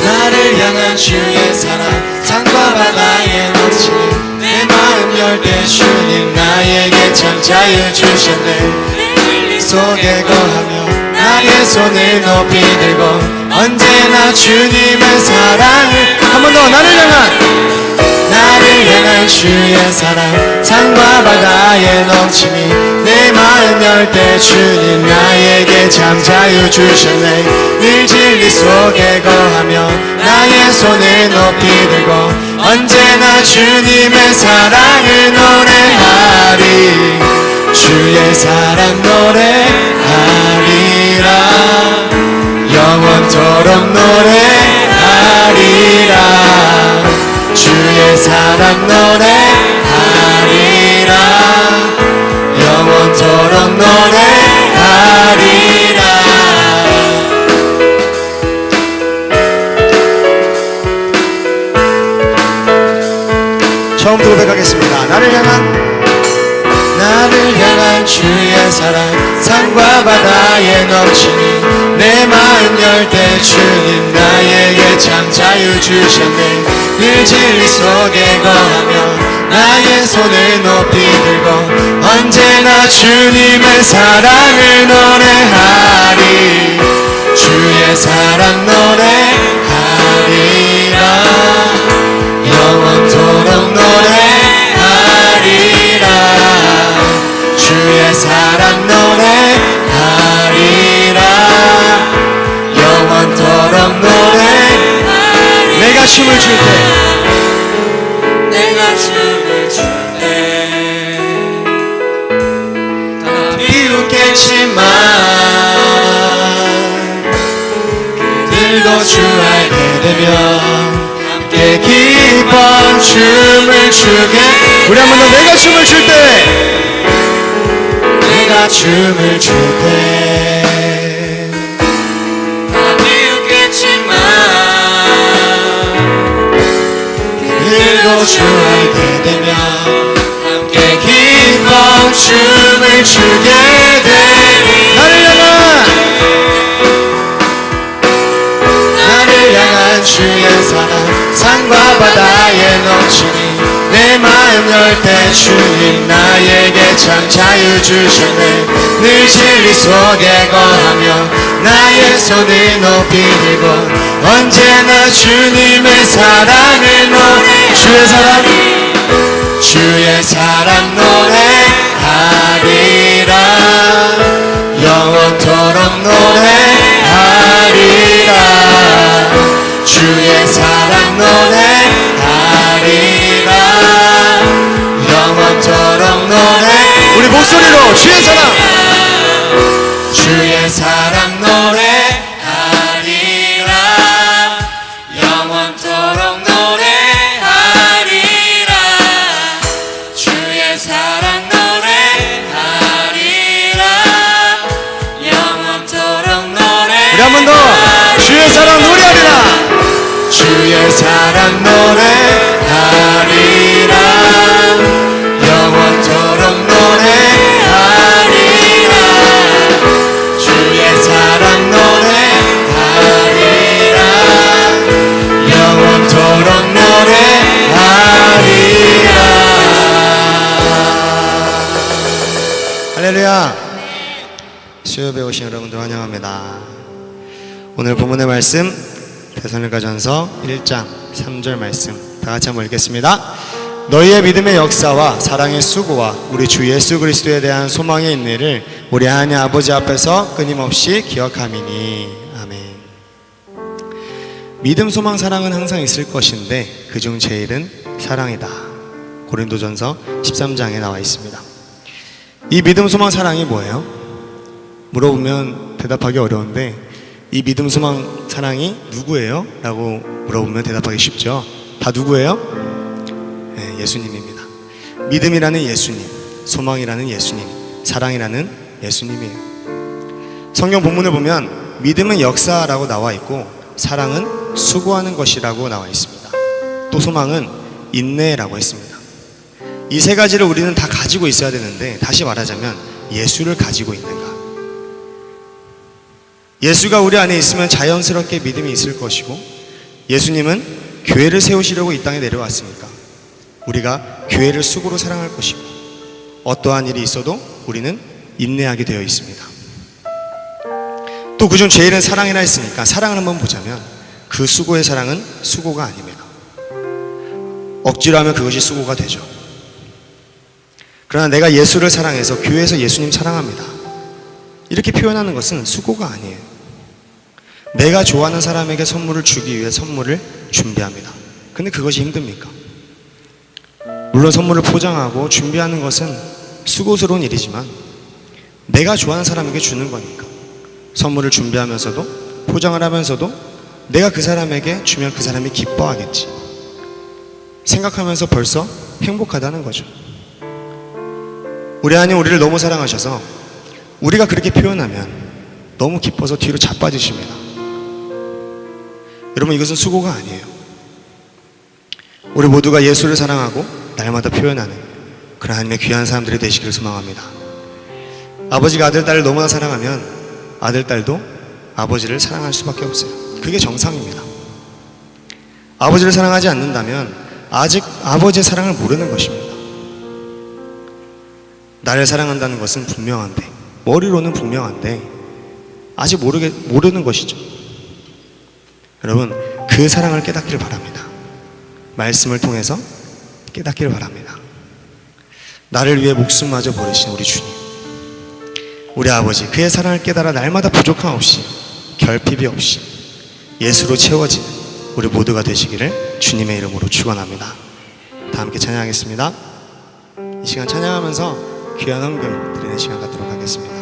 나를 향한 주의 사랑 산과 바다에 넘치니 내 마음 열 때 주님 나에게 참 자유 주셨네. 진리 속에 거하며 나의 손을 높이 들고 언제나 주님의 사랑을 한 번 더 나를 향한 주의 사랑 산과 바다에 넘치니 내 마음 열 때 주님 나에게 참 자유 주셨네. 늘 진리 속에 거하며 나의 손을 높이 들고 언제나 주님의 사랑을 노래하리. 주의 사랑 노래하리라. 영원토록 노래하리라. 주의 사랑 노래하리라. 영원토록 노래하리라. 처음부터 고백하겠습니다. 나를 향한 주의 사랑 산과 바다에 넘치니 내 마음 열 때 주님 나에게 참 자유 주셨네. 늘 진리 속에 거하며 나의 손을 높이 들고 언제나 주님의 사랑을 노래하리. 주의 사랑 노래하리라. 영원토록 노래하리라. 주의 사랑 노래하리라. 영원토록 노래하리라. 내가 춤을 출 때 다 비웃겠지만 그들도 주 알게 되면 함께 기뻐 춤을 추게. 우리 한 번 더 내가 춤을 출 때 내가 춤을 출 때 다 비웃겠지만 그들도 주 알게 되면 함께 기뻐 춤을 추게 되리. 나를 향한 주의 사랑 산과 바다에 넘치니 내 마음 열 때 주님 나에게 참 자유 주셨네. 늘 진리 속에 거하며 나의 손을 높이 들고 언제나 주님의 사랑을 노래. 주의 사랑 노래하리라. 영원토록 노래하리라. 주의 사랑 노래하리라. 영원토록 노래. 우리 목소리로 주의 사랑 노래하리라. 영원토록 노래하리라. 주의 사랑 노래하리라. 영원토록 노래하리라. 우리 한 번 더 주의 사랑 노래하리라. 주의 사랑 노래하리라. 영원토록 노래하리라. 주의 사랑 노래하리라. 영원토록 노래하리라. 할렐루야. 수요일에 오신 여러분들 환영합니다. 오늘 본문의 말씀 데살로니가전서 1장 3절 말씀 다 같이 한번 읽겠습니다. 너희의 믿음의 역사와 사랑의 수고와 우리 주 예수 그리스도에 대한 소망의 인내를 우리 하나님 아버지 앞에서 끊임없이 기억함이니. 아멘. 믿음, 소망, 사랑은 항상 있을 것인데 그중 제일은 사랑이다. 고린도전서 13장에 나와 있습니다. 이 믿음, 소망, 사랑이 뭐예요? 물어보면 대답하기 어려운데 이 믿음, 소망, 사랑이 누구예요? 라고 물어보면 대답하기 쉽죠. 다 누구예요? 네, 예수님입니다. 믿음이라는 예수님, 소망이라는 예수님, 사랑이라는 예수님이에요. 성경 본문을 보면 믿음은 역사라고 나와 있고 사랑은 수고하는 것이라고 나와 있습니다. 또 소망은 인내라고 했습니다. 이 세 가지를 우리는 다 가지고 있어야 되는데, 다시 말하자면 예수를 가지고 있는가, 예수가 우리 안에 있으면 자연스럽게 믿음이 있을 것이고, 예수님은 교회를 세우시려고 이 땅에 내려왔으니까 우리가 교회를 수고로 사랑할 것이고, 어떠한 일이 있어도 우리는 인내하게 되어 있습니다. 또 그중 제일은 사랑이라 했으니까 사랑을 한번 보자면 그 수고의 사랑은 수고가 아닙니다. 억지로 하면 그것이 수고가 되죠. 그러나 내가 예수를 사랑해서 교회에서 예수님 사랑합니다, 이렇게 표현하는 것은 수고가 아니에요. 내가 좋아하는 사람에게 선물을 주기 위해 선물을 준비합니다. 근데 그것이 힘듭니까? 물론 선물을 포장하고 준비하는 것은 수고스러운 일이지만 내가 좋아하는 사람에게 주는 거니까 선물을 준비하면서도 포장을 하면서도 내가 그 사람에게 주면 그 사람이 기뻐하겠지 생각하면서 벌써 행복하다는 거죠. 우리 하나님 우리를 너무 사랑하셔서 우리가 그렇게 표현하면 너무 기뻐서 뒤로 자빠지십니다. 여러분, 이것은 수고가 아니에요. 우리 모두가 예수를 사랑하고 날마다 표현하는 그런 하나님의 귀한 사람들이 되시기를 소망합니다. 아버지가 아들, 딸을 너무나 사랑하면 아들, 딸도 아버지를 사랑할 수밖에 없어요. 그게 정상입니다. 아버지를 사랑하지 않는다면 아직 아버지의 사랑을 모르는 것입니다. 나를 사랑한다는 것은 분명한데, 머리로는 분명한데 아직 모르는 것이죠. 여러분, 그 사랑을 깨닫기를 바랍니다. 말씀을 통해서 깨닫기를 바랍니다. 나를 위해 목숨마저 버리신 우리 주님, 우리 아버지, 그의 사랑을 깨달아 날마다 부족함 없이 결핍이 없이 예수로 채워지는 우리 모두가 되시기를 주님의 이름으로 축원합니다. 다 함께 찬양하겠습니다. 이 시간 찬양하면서 귀한 헌금 드리는 시간 갖도록 하겠습니다.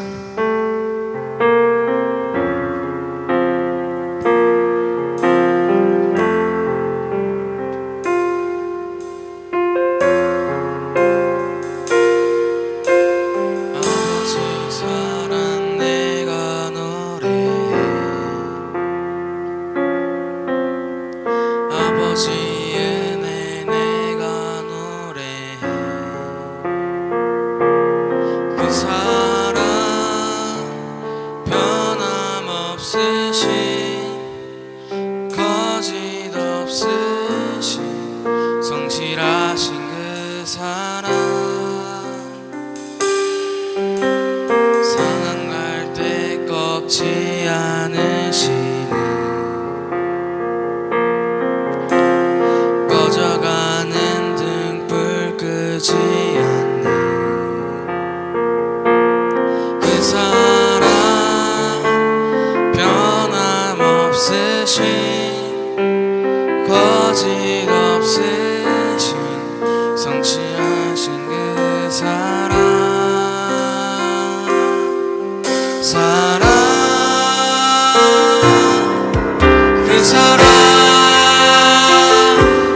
성실하신 그 사랑, 상한 갈 때 꺾지 않으시는, 꺼져가는 등불 끄지 않는 그 사랑, 변함없으신, 거짓 없으신, 성실하신 그 사랑, 그 사랑,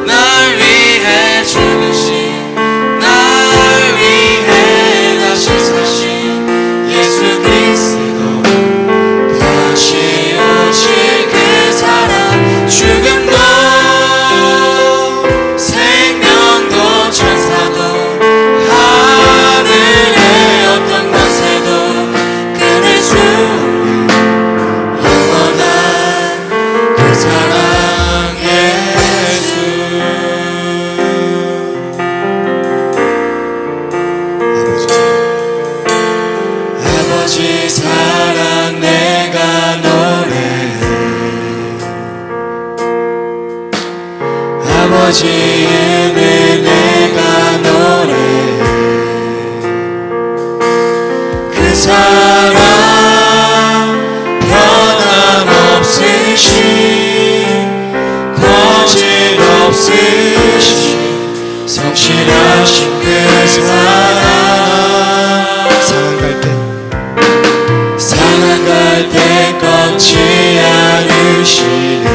날 위해 죽으신, 날 위해 다시 사신 예수 그리스도, 다시 오실 그 사랑, 죽음도 생명도 천사도 하늘의 어떤 권세도 끊을 수 없는 영원한 그 사랑 예수. 아버지 사랑 내가 노래해, 아버지 은혜 내가 노래해, 그 사랑 변함없으신, 거짓 없으신, 성실하신 그 사랑, 상한 갈 때 꺾지 않으시는,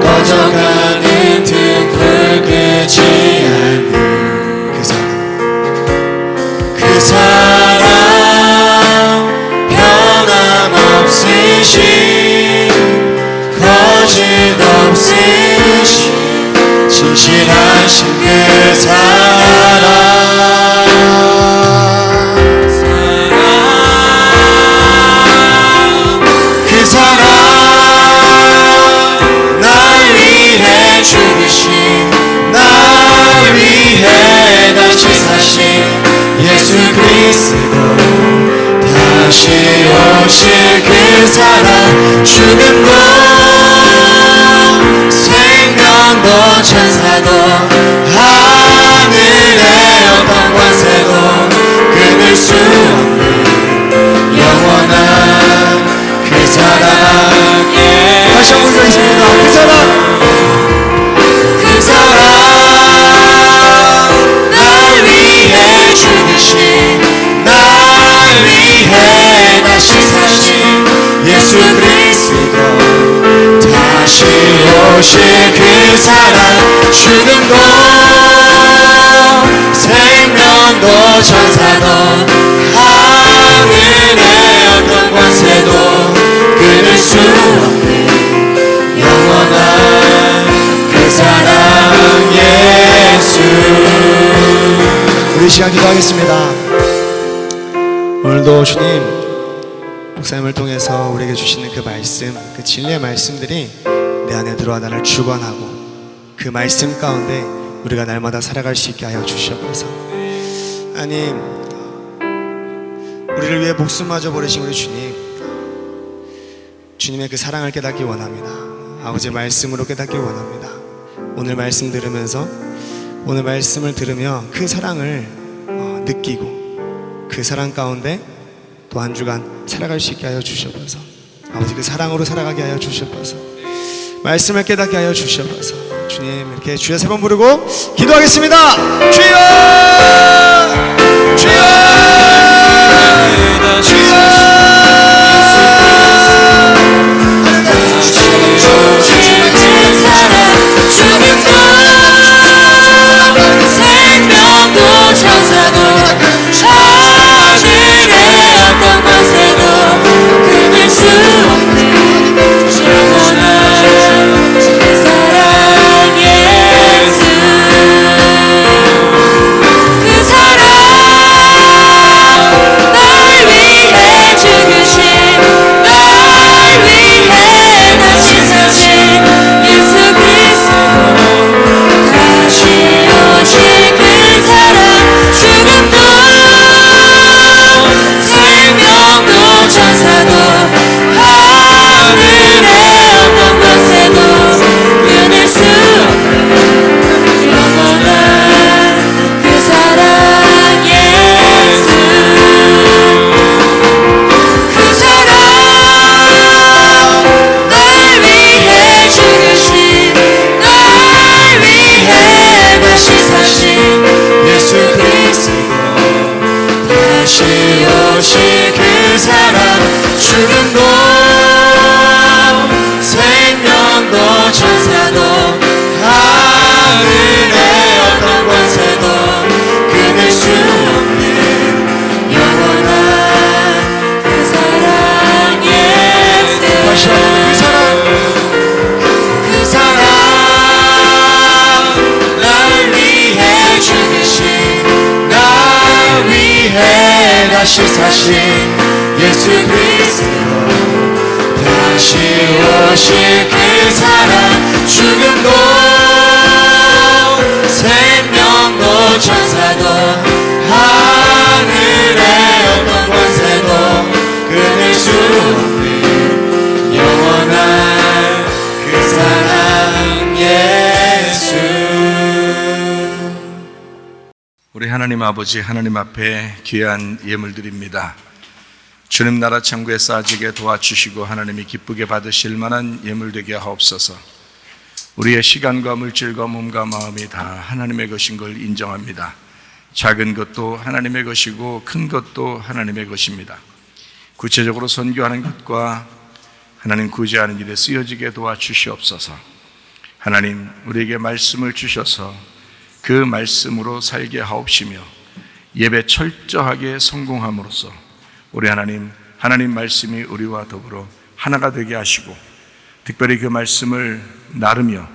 꺼져가는 등불 끄지 않는 그 사랑, 변함없으신, 거짓 없으신, 진실하신 그 사랑, 사랑 죽음도 생명도 천사도 하늘의 어떤 권세도 끊을 수 없는 영원한 그 사랑에 다시 한번 부르겠습니다. 그 사랑 그 사랑 날 위해 죽으신 날 위해 다시 사신 예수 그리스도 다시 오실 그 사랑 죽음도 생명도 천사도 하늘의 어떤 권세도 끊을 수 없는 영원한 그 사랑 예수. 우리 시간 기도하겠습니다. 오늘도 주님 목사님을 통해서 우리에게 주시는 그 말씀, 그 진리의 말씀들이 내 안에 들어와 나를 주관하고 그 말씀 가운데 우리가 날마다 살아갈 수 있게 하여 주시옵소서. 하나님, 우리를 위해 목숨마저 버리신 우리 주님, 주님의 그 사랑을 깨닫기 원합니다. 아버지의 말씀으로 깨닫기 원합니다. 오늘 말씀 들으면서, 오늘 말씀을 들으며 그 사랑을 느끼고 그 사랑 가운데 또 한 주간 살아갈 수 있게 하여 주시옵소서. 아버지, 그 사랑으로 살아가게 하여 주시옵소서. 말씀을 깨닫게 하여 주시옵소서. 주님, 이렇게 주여 3번 부르고 기도하겠습니다. 주여! 주여! 주여! 생명도 천사도 하늘의 어떤 권세도 끊을 수 없는 영원한 그 사랑 예수. 그 사랑 날 위해 죽으신 날 위해 다시 사신 예수 그리스도 다시 오실 그 사랑 죽음도 생명도 천사도 하늘의 어떤 권세도 끊을 수 없는 영원한 그 사랑 예수. 그 사랑 날 위해 죽으신 날 위해 다시 사신 예수 그리스도 다시 오실 그 사랑 죽음도 생명도 천사도 하늘의 어떤 권세도 끊을 수 없는 영원한 그 사랑 예수. 다시 한번 그 사랑, 그 사랑 날 위해 죽으신 날 위해 다시 사신 예수 그리스도 다시 오실 그 사랑 죽음도 생명도 천사도 하늘의 어떤 권세도 끊을 수 없는 영원한 그 사랑 예수. 우리 하나님 아버지, 하나님 앞에 귀한 예물 드립니다. 주님 나라 천국에 쌓아지게 도와주시고 하나님이 기쁘게 받으실 만한 예물 되게 하옵소서. 우리의 시간과 물질과 몸과 마음이 다 하나님의 것인 걸 인정합니다. 작은 것도 하나님의 것이고 큰 것도 하나님의 것입니다. 구체적으로 선교하는 것과 하나님 구제하는 일에 쓰여지게 도와주시옵소서. 하나님, 우리에게 말씀을 주셔서 그 말씀으로 살게 하옵시며 예배 철저하게 성공함으로써 우리 하나님 말씀이 우리와 더불어 하나가 되게 하시고 특별히 그 말씀을 나누며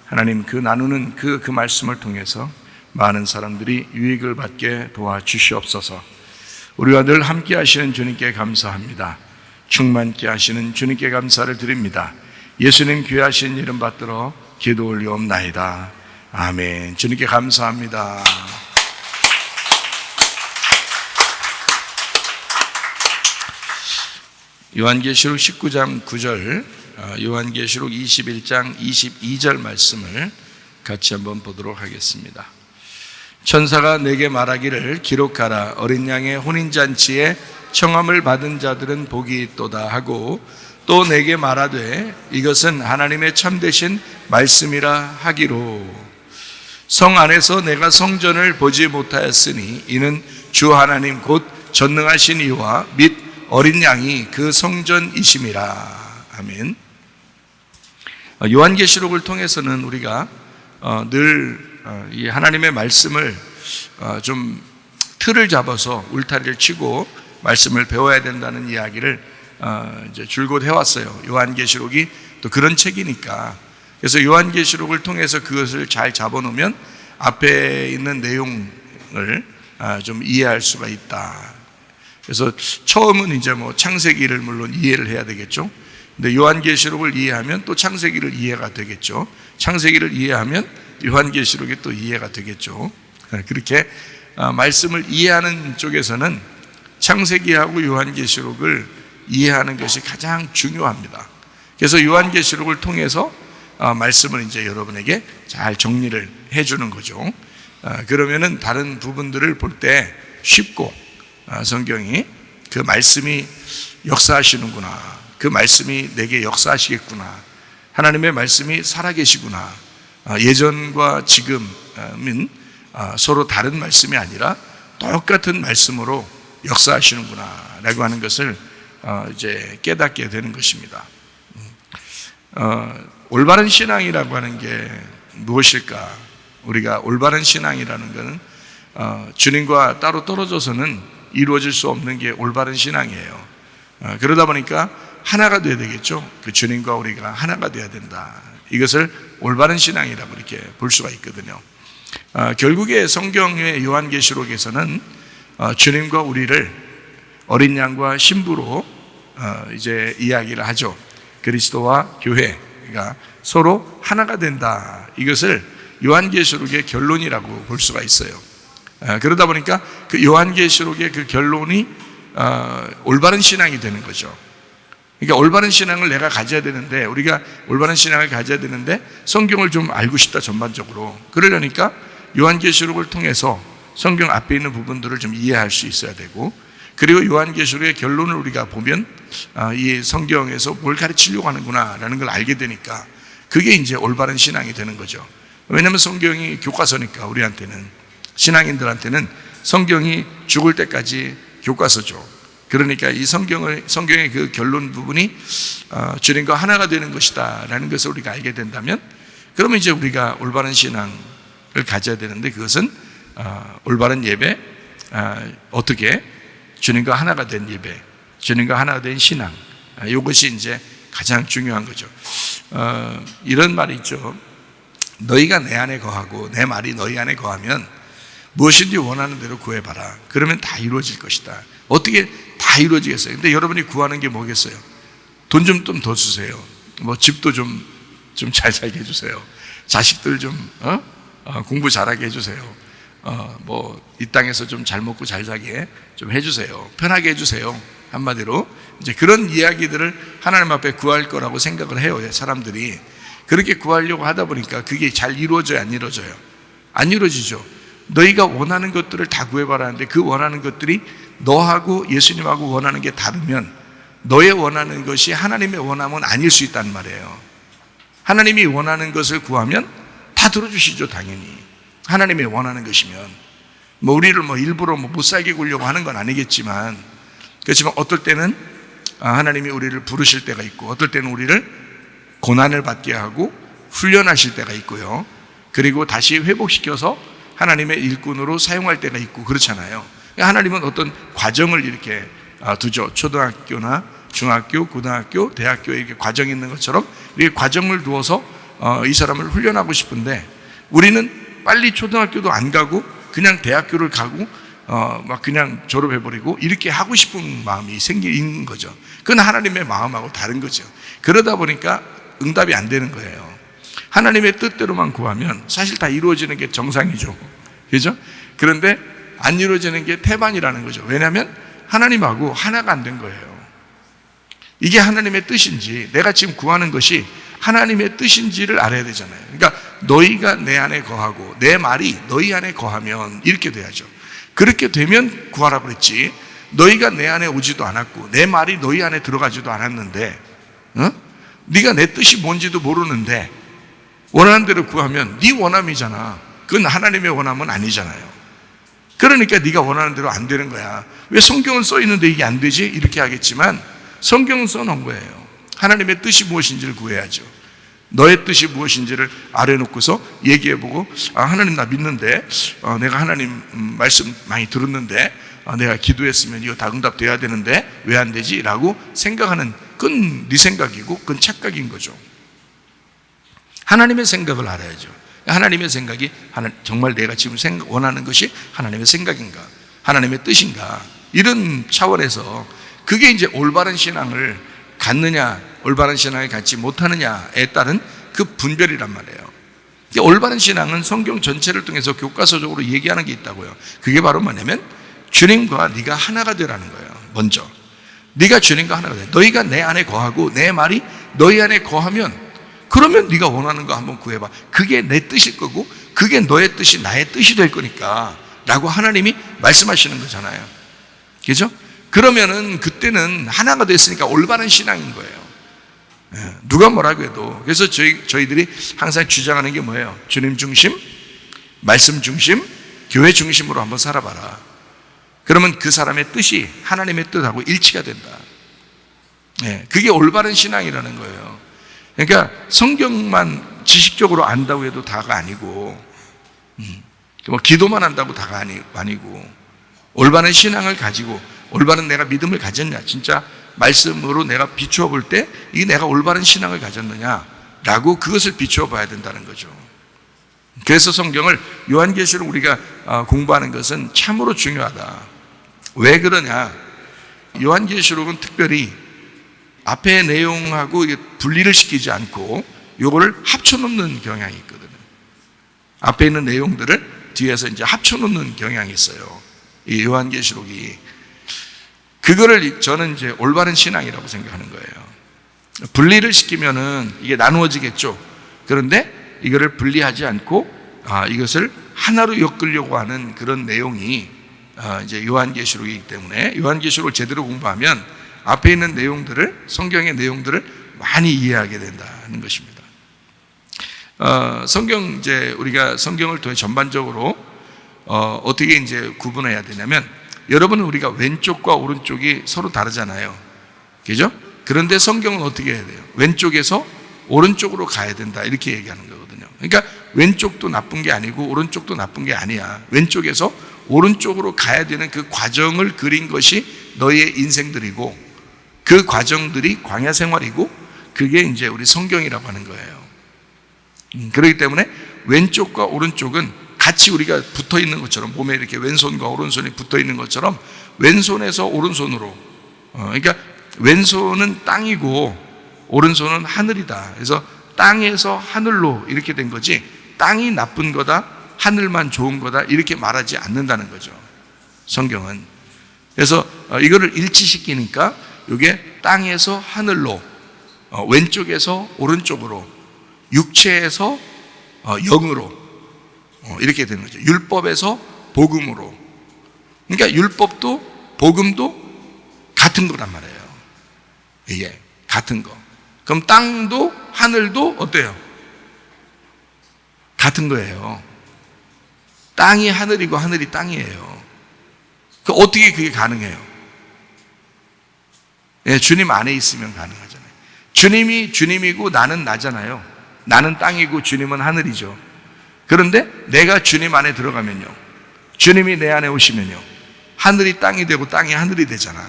하나님 그 나누는 그 말씀을 통해서 많은 사람들이 유익을 받게 도와주시옵소서. 우리와 늘 함께 하시는 주님께 감사합니다. 충만케 하시는 주님께 감사를 드립니다. 예수님 귀하신 이름 받들어 기도 올리옵나이다. 아멘. 주님께 감사합니다. 요한계시록 19장 9절, 요한계시록 21장 22절 말씀을 같이 한번 보도록 하겠습니다. 천사가 내게 말하기를 기록하라. 어린 양의 혼인잔치에 청함을 받은 자들은 복이 있도다 하고 또 내게 말하되 이것은 하나님의 참되신 말씀이라 하기로 성 안에서 내가 성전을 보지 못하였으니 이는 주 하나님 곧 전능하신 이와 및 어린 양이 그 성전이심이라. 아멘. 요한계시록을 통해서는 우리가 늘 이 하나님의 말씀을 좀 틀을 잡아서 울타리를 치고 말씀을 배워야 된다는 이야기를 이제 줄곧 해왔어요. 요한계시록이 또 그런 책이니까. 그래서 요한계시록을 통해서 그것을 잘 잡아놓으면 앞에 있는 내용을 좀 이해할 수가 있다. 그래서 처음은 이제 뭐 창세기를 물론 이해를 해야 되겠죠. 근데 요한계시록을 이해하면 또 창세기를 이해가 되겠죠. 창세기를 이해하면 요한계시록이 또 이해가 되겠죠. 그렇게 말씀을 이해하는 쪽에서는 창세기하고 요한계시록을 이해하는 것이 가장 중요합니다. 그래서 요한계시록을 통해서 말씀을 이제 여러분에게 잘 정리를 해주는 거죠. 그러면은 다른 부분들을 볼 때 쉽고 성경이 그 말씀이 역사하시는구나, 그 말씀이 내게 역사하시겠구나, 하나님의 말씀이 살아계시구나, 예전과 지금은 서로 다른 말씀이 아니라 똑같은 말씀으로 역사하시는구나 라고 하는 것을 이제 깨닫게 되는 것입니다. 올바른 신앙이라고 하는 게 무엇일까? 우리가 올바른 신앙이라는 것은 주님과 따로 떨어져서는 이루어질 수 없는 게 올바른 신앙이에요. 그러다 보니까 하나가 돼야 되겠죠. 그 주님과 우리가 하나가 돼야 된다. 이것을 올바른 신앙이라고 이렇게 볼 수가 있거든요. 결국에 성경의 요한계시록에서는 주님과 우리를 어린 양과 신부로 이제 이야기를 하죠. 그리스도와 교회가 서로 하나가 된다. 이것을 요한계시록의 결론이라고 볼 수가 있어요. 그러다 보니까 그 요한계시록의 그 결론이 올바른 신앙이 되는 거죠. 그러니까 올바른 신앙을 내가 가져야 되는데, 우리가 올바른 신앙을 가져야 되는데 성경을 좀 알고 싶다 전반적으로. 그러려니까 요한계시록을 통해서 성경 앞에 있는 부분들을 좀 이해할 수 있어야 되고, 그리고 요한계시록의 결론을 우리가 보면 이 성경에서 뭘 가르치려고 하는구나 라는 걸 알게 되니까 그게 이제 올바른 신앙이 되는 거죠. 왜냐하면 성경이 교과서니까, 우리한테는, 신앙인들한테는 성경이 죽을 때까지 교과서죠. 그러니까 이 성경의 그 결론 부분이 주님과 하나가 되는 것이다 라는 것을 우리가 알게 된다면, 그러면 이제 우리가 올바른 신앙을 가져야 되는데, 그것은 올바른 예배, 어떻게 주님과 하나가 된 예배, 주님과 하나가 된 신앙, 이것이 이제 가장 중요한 거죠. 이런 말이 있죠. 너희가 내 안에 거하고 내 말이 너희 안에 거하면 무엇인지 원하는 대로 구해봐라. 그러면 다 이루어질 것이다. 어떻게 다 이루어지겠어요? 근데 여러분이 구하는 게 뭐겠어요? 돈 좀 더 주세요. 뭐 집도 좀 잘 살게 해주세요. 자식들 좀 공부 잘하게 해주세요. 뭐 이 땅에서 좀 잘 먹고 잘 살게 좀 해주세요. 편하게 해주세요. 한마디로 이제 그런 이야기들을 하나님 앞에 구할 거라고 생각을 해요. 사람들이 그렇게 구하려고 하다 보니까 그게 잘 이루어져요, 안 이루어져요? 안 이루어지죠. 너희가 원하는 것들을 다 구해봐라 하는데, 그 원하는 것들이 너하고 예수님하고 원하는 게 다르면 너의 원하는 것이 하나님의 원함은 아닐 수 있다는 말이에요. 하나님이 원하는 것을 구하면 다 들어주시죠, 당연히. 하나님이 원하는 것이면. 뭐 우리를 뭐 일부러 못 살게 구려고 하는 건 아니겠지만, 그렇지만 어떨 때는 하나님이 우리를 부르실 때가 있고, 어떨 때는 우리를 고난을 받게 하고 훈련하실 때가 있고요. 그리고 다시 회복시켜서 하나님의 일꾼으로 사용할 때가 있고 그렇잖아요. 하나님은 어떤 과정을 이렇게 두죠. 초등학교나 중학교, 고등학교, 대학교에 이렇게 과정이 있는 것처럼 이렇게 과정을 두어서 이 사람을 훈련하고 싶은데, 우리는 빨리 초등학교도 안 가고 그냥 대학교를 가고 막 그냥 졸업해버리고 이렇게 하고 싶은 마음이 생기는 거죠. 그건 하나님의 마음하고 다른 거죠. 그러다 보니까 응답이 안 되는 거예요. 하나님의 뜻대로만 구하면 사실 다 이루어지는 게 정상이죠. 그죠? 그런데 안 이루어지는 게 태반이라는 거죠. 왜냐하면 하나님하고 하나가 안 된 거예요. 이게 하나님의 뜻인지, 내가 지금 구하는 것이 하나님의 뜻인지를 알아야 되잖아요. 그러니까 너희가 내 안에 거하고 내 말이 너희 안에 거하면 이렇게 돼야죠. 그렇게 되면 구하라고 그랬지, 너희가 내 안에 오지도 않았고 내 말이 너희 안에 들어가지도 않았는데, 네가 내 뜻이 뭔지도 모르는데 원하는 대로 구하면 네 원함이잖아. 그건 하나님의 원함은 아니잖아요. 그러니까 네가 원하는 대로 안 되는 거야. 왜 성경은 써 있는데 이게 안 되지? 이렇게 하겠지만 성경은 써놓은 거예요. 하나님의 뜻이 무엇인지를 구해야죠. 너의 뜻이 무엇인지를 아래놓고서 얘기해보고, 하나님 나 믿는데, 내가 하나님 말씀 많이 들었는데, 내가 기도했으면 이거 다 응답돼야 되는데 왜 안 되지? 라고 생각하는, 그건 네 생각이고 그건 착각인 거죠. 하나님의 생각을 알아야죠. 하나님의 생각이 정말 내가 지금 원하는 것이 하나님의 생각인가, 하나님의 뜻인가, 이런 차원에서 그게 이제 올바른 신앙을 갖느냐, 올바른 신앙을 갖지 못하느냐에 따른 그 분별이란 말이에요. 올바른 신앙은 성경 전체를 통해서 교과서적으로 얘기하는 게 있다고요. 그게 바로 뭐냐면 주님과 네가 하나가 되라는 거예요. 먼저 네가 주님과 하나가 돼. 너희가 내 안에 거하고 내 말이 너희 안에 거하면, 그러면 네가 원하는 거 한번 구해봐. 그게 내 뜻일 거고 그게 너의 뜻이 나의 뜻이 될 거니까 라고 하나님이 말씀하시는 거잖아요. 그죠? 그러면은 그때는 하나가 됐으니까 올바른 신앙인 거예요. 누가 뭐라고 해도. 그래서 저희들이 항상 주장하는 게 뭐예요? 주님 중심, 말씀 중심, 교회 중심으로 한번 살아봐라. 그러면 그 사람의 뜻이 하나님의 뜻하고 일치가 된다. 그게 올바른 신앙이라는 거예요. 그러니까 성경만 지식적으로 안다고 해도 다가 아니고, 뭐 기도만 한다고 다가 아니고, 올바른 신앙을 가지고 올바른 내가 믿음을 가졌냐, 진짜 말씀으로 내가 비추어 볼 때 이게 내가 올바른 신앙을 가졌느냐라고 그것을 비추어 봐야 된다는 거죠. 그래서 성경을, 요한계시록 우리가 공부하는 것은 참으로 중요하다. 왜 그러냐? 요한계시록은 특별히 앞의 내용하고 분리를 시키지 않고 요거를 합쳐놓는 경향이 있거든요. 앞에 있는 내용들을 뒤에서 이제 합쳐놓는 경향이 있어요. 이 요한계시록이. 그거를 저는 이제 올바른 신앙이라고 생각하는 거예요. 분리를 시키면은 이게 나누어지겠죠. 그런데 이거를 분리하지 않고 이것을 하나로 엮으려고 하는 그런 내용이 이제 요한계시록이기 때문에 요한계시록을 제대로 공부하면 앞에 있는 내용들을, 성경의 내용들을 많이 이해하게 된다는 것입니다. 성경, 이제 우리가 성경을 통해 전반적으로 어떻게 이제 구분해야 되냐면, 여러분은 우리가 왼쪽과 오른쪽이 서로 다르잖아요. 그죠? 그런데 성경은 어떻게 해야 돼요? 왼쪽에서 오른쪽으로 가야 된다, 이렇게 얘기하는 거거든요. 그러니까 왼쪽도 나쁜 게 아니고 오른쪽도 나쁜 게 아니야. 왼쪽에서 오른쪽으로 가야 되는 그 과정을 그린 것이 너의 인생들이고, 그 과정들이 광야 생활이고, 그게 이제 우리 성경이라고 하는 거예요. 그렇기 때문에 왼쪽과 오른쪽은 같이 우리가 붙어 있는 것처럼, 몸에 이렇게 왼손과 오른손이 붙어 있는 것처럼 왼손에서 오른손으로, 그러니까 왼손은 땅이고 오른손은 하늘이다. 그래서 땅에서 하늘로 이렇게 된 거지, 땅이 나쁜 거다, 하늘만 좋은 거다, 이렇게 말하지 않는다는 거죠, 성경은. 그래서 이거를 일치시키니까 이게 땅에서 하늘로, 왼쪽에서 오른쪽으로, 육체에서 영으로, 이렇게 되는 거죠. 율법에서 복음으로. 그러니까 율법도 복음도 같은 거란 말이에요. 이게 같은 거. 그럼 땅도 하늘도 어때요? 같은 거예요. 땅이 하늘이고 하늘이 땅이에요. 그 어떻게 그게 가능해요? 주님 안에 있으면 가능하잖아요. 주님이 주님이고 나는 나잖아요. 나는 땅이고 주님은 하늘이죠. 그런데 내가 주님 안에 들어가면요, 주님이 내 안에 오시면요, 하늘이 땅이 되고 땅이 하늘이 되잖아.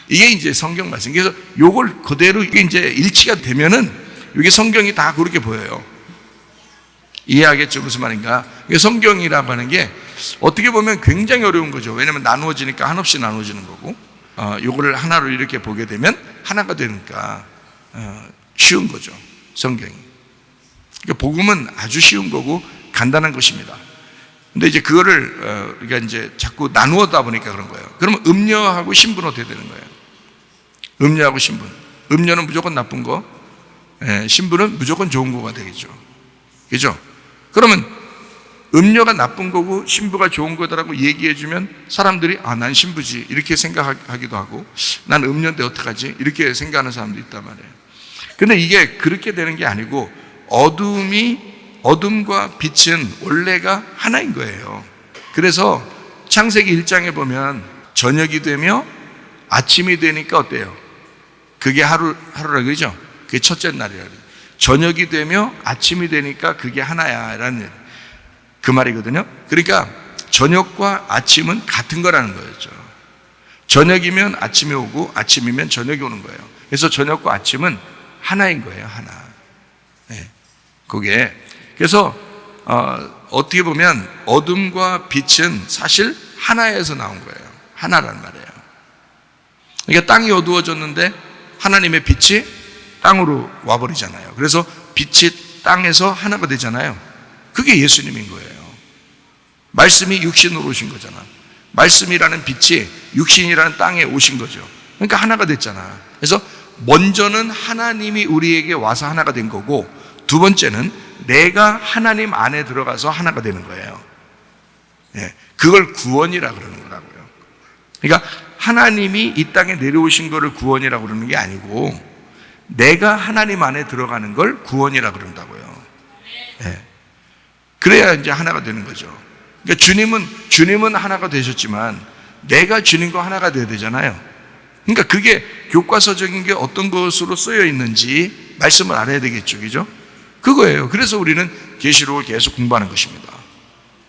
이게 이제 성경 말씀. 그래서 요걸 그대로 이게 이제 일치가 되면은 이게 성경이 다 그렇게 보여요. 이해하겠죠? 무슨 말인가? 성경이라고 하는 게 어떻게 보면 굉장히 어려운 거죠. 왜냐하면 나누어지니까 한없이 나누어지는 거고, 요거를 하나로 이렇게 보게 되면 하나가 되니까 쉬운 거죠, 성경이. 그러니까 복음은 아주 쉬운 거고 간단한 것입니다. 근데 이제 그거를 우리가 이제 자꾸 나누었다 보니까 그런 거예요. 그러면 음녀하고 신부는 어떻게 되는 거예요? 음녀하고 신부. 음녀는 무조건 나쁜 거, 신부는 무조건 좋은 거가 되겠죠. 그죠? 그러면 음녀가 나쁜 거고 신부가 좋은 거다라고 얘기해주면 사람들이 난 신부지 이렇게 생각하기도 하고, 난 음녀인데 어떡하지 이렇게 생각하는 사람도 있단 말이에요. 근데 이게 그렇게 되는 게 아니고, 어둠과 빛은 원래가 하나인 거예요. 그래서 창세기 1장에 보면 저녁이 되며 아침이 되니까 어때요? 그게 하루라 그러죠? 그게 첫째 날이라 그래요. 저녁이 되며 아침이 되니까 그게 하나야 라는 그 말이거든요. 그러니까 저녁과 아침은 같은 거라는 거였죠. 저녁이면 아침이 오고 아침이면 저녁이 오는 거예요. 그래서 저녁과 아침은 하나인 거예요. 하나. 그게 그래서 어떻게 보면 어둠과 빛은 사실 하나에서 나온 거예요. 하나란 말이에요. 그러니까 땅이 어두워졌는데 하나님의 빛이 땅으로 와버리잖아요. 그래서 빛이 땅에서 하나가 되잖아요. 그게 예수님인 거예요. 말씀이 육신으로 오신 거잖아. 말씀이라는 빛이 육신이라는 땅에 오신 거죠. 그러니까 하나가 됐잖아. 그래서 먼저는 하나님이 우리에게 와서 하나가 된 거고, 두 번째는 내가 하나님 안에 들어가서 하나가 되는 거예요. 그걸 구원이라 그러는 거라고요. 그러니까 하나님이 이 땅에 내려오신 거를 구원이라고 그러는 게 아니고, 내가 하나님 안에 들어가는 걸 구원이라 그런다고요. 그래야 이제 하나가 되는 거죠. 그러니까 주님은 하나가 되셨지만 내가 주님과 하나가 돼야 되잖아요. 그러니까 그게 교과서적인 게 어떤 것으로 쓰여 있는지 말씀을 알아야 되겠죠. 그죠? 그거예요. 그래서 우리는 계시록을 계속 공부하는 것입니다.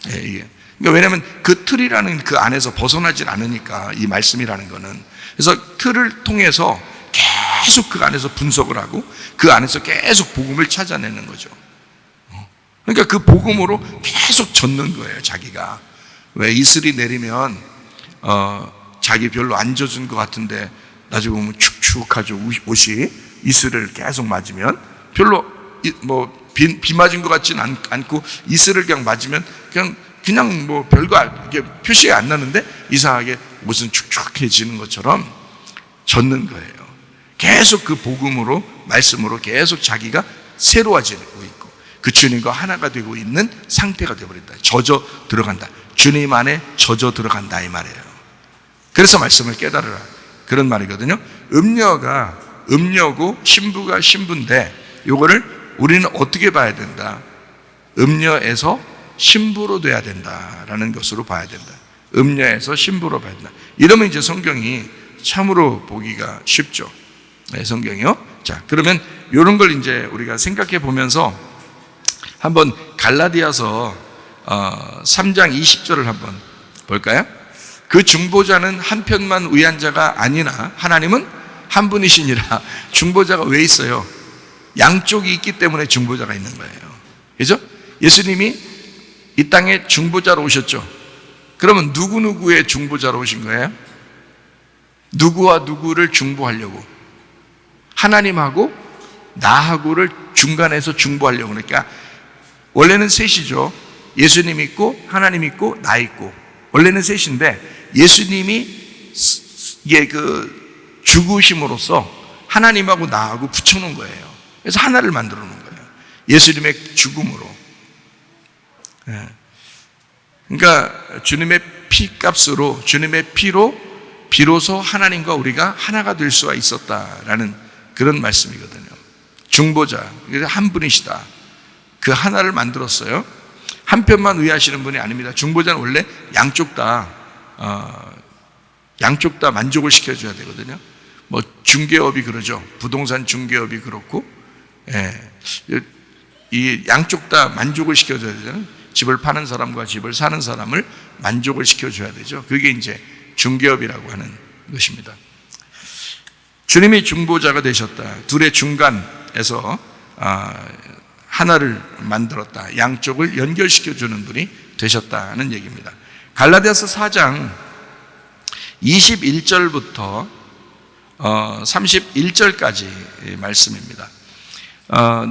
이게. 그러니까 왜냐하면 그 틀이라는 그 안에서 벗어나질 않으니까, 이 말씀이라는 거는. 그래서 틀을 통해서 계속 그 안에서 분석을 하고 그 안에서 계속 복음을 찾아내는 거죠. 그러니까 그 복음으로 계속 젓는 거예요. 자기가. 왜 이슬이 내리면 자기 별로 안 젖은 것 같은데 나중에 보면 축축하죠. 옷이 이슬을 계속 맞으면 별로 비 맞은 것 같지는 않고, 이슬을 그냥 맞으면 그냥 뭐 별거 이게 표시가 안 나는데 이상하게 무슨 축축해지는 것처럼 젖는 거예요. 계속 그 복음으로, 말씀으로 계속 자기가 새로워지고 있고 그 주님과 하나가 되고 있는 상태가 되어버린다. 젖어 들어간다. 주님 안에 젖어 들어간다 이 말이에요. 그래서 말씀을 깨달으라 그런 말이거든요. 음녀가 음녀고 신부가 신부인데 요거를 우리는 어떻게 봐야 된다? 음녀에서 신부로 돼야 된다라는 것으로 봐야 된다. 음녀에서 신부로 봐야 된다. 이러면 이제 성경이 참으로 보기가 쉽죠. 성경이요. 자, 그러면 이런 걸 이제 우리가 생각해 보면서 한번 갈라디아서 3장 20절을 한번 볼까요? 그 중보자는 한편만 위한 자가 아니나 하나님은 한 분이시니라. 중보자가 왜 있어요? 양쪽이 있기 때문에 중보자가 있는 거예요. 그죠? 예수님이 이 땅에 중보자로 오셨죠. 그러면 누구누구의 중보자로 오신 거예요? 누구와 누구를 중보하려고? 하나님하고 나하고를 중간에서 중보하려고. 그러니까 원래는 셋이죠. 예수님 있고 하나님 있고 나 있고. 원래는 셋인데 예수님이 이게 그 죽으심으로써 하나님하고 나하고 붙여놓은 거예요. 그래서 하나를 만들어 놓은 거예요. 예수님의 죽음으로. 그러니까 주님의 피값으로, 주님의 피로 비로소 하나님과 우리가 하나가 될 수가 있었다라는 그런 말씀이거든요. 중보자, 한 분이시다. 그 하나를 만들었어요. 한 편만 위하시는 분이 아닙니다. 중보자는 원래 양쪽 다 만족을 시켜줘야 되거든요. 뭐 중개업이 그러죠. 부동산 중개업이 그렇고, 이 양쪽 다 만족을 시켜줘야 되잖아요. 집을 파는 사람과 집을 사는 사람을 만족을 시켜줘야 되죠. 그게 이제 중개업이라고 하는 것입니다. 주님이 중보자가 되셨다. 둘의 중간에서 하나를 만들었다. 양쪽을 연결시켜주는 분이 되셨다는 얘기입니다. 갈라디아서 4장 21절부터 31절까지 말씀입니다.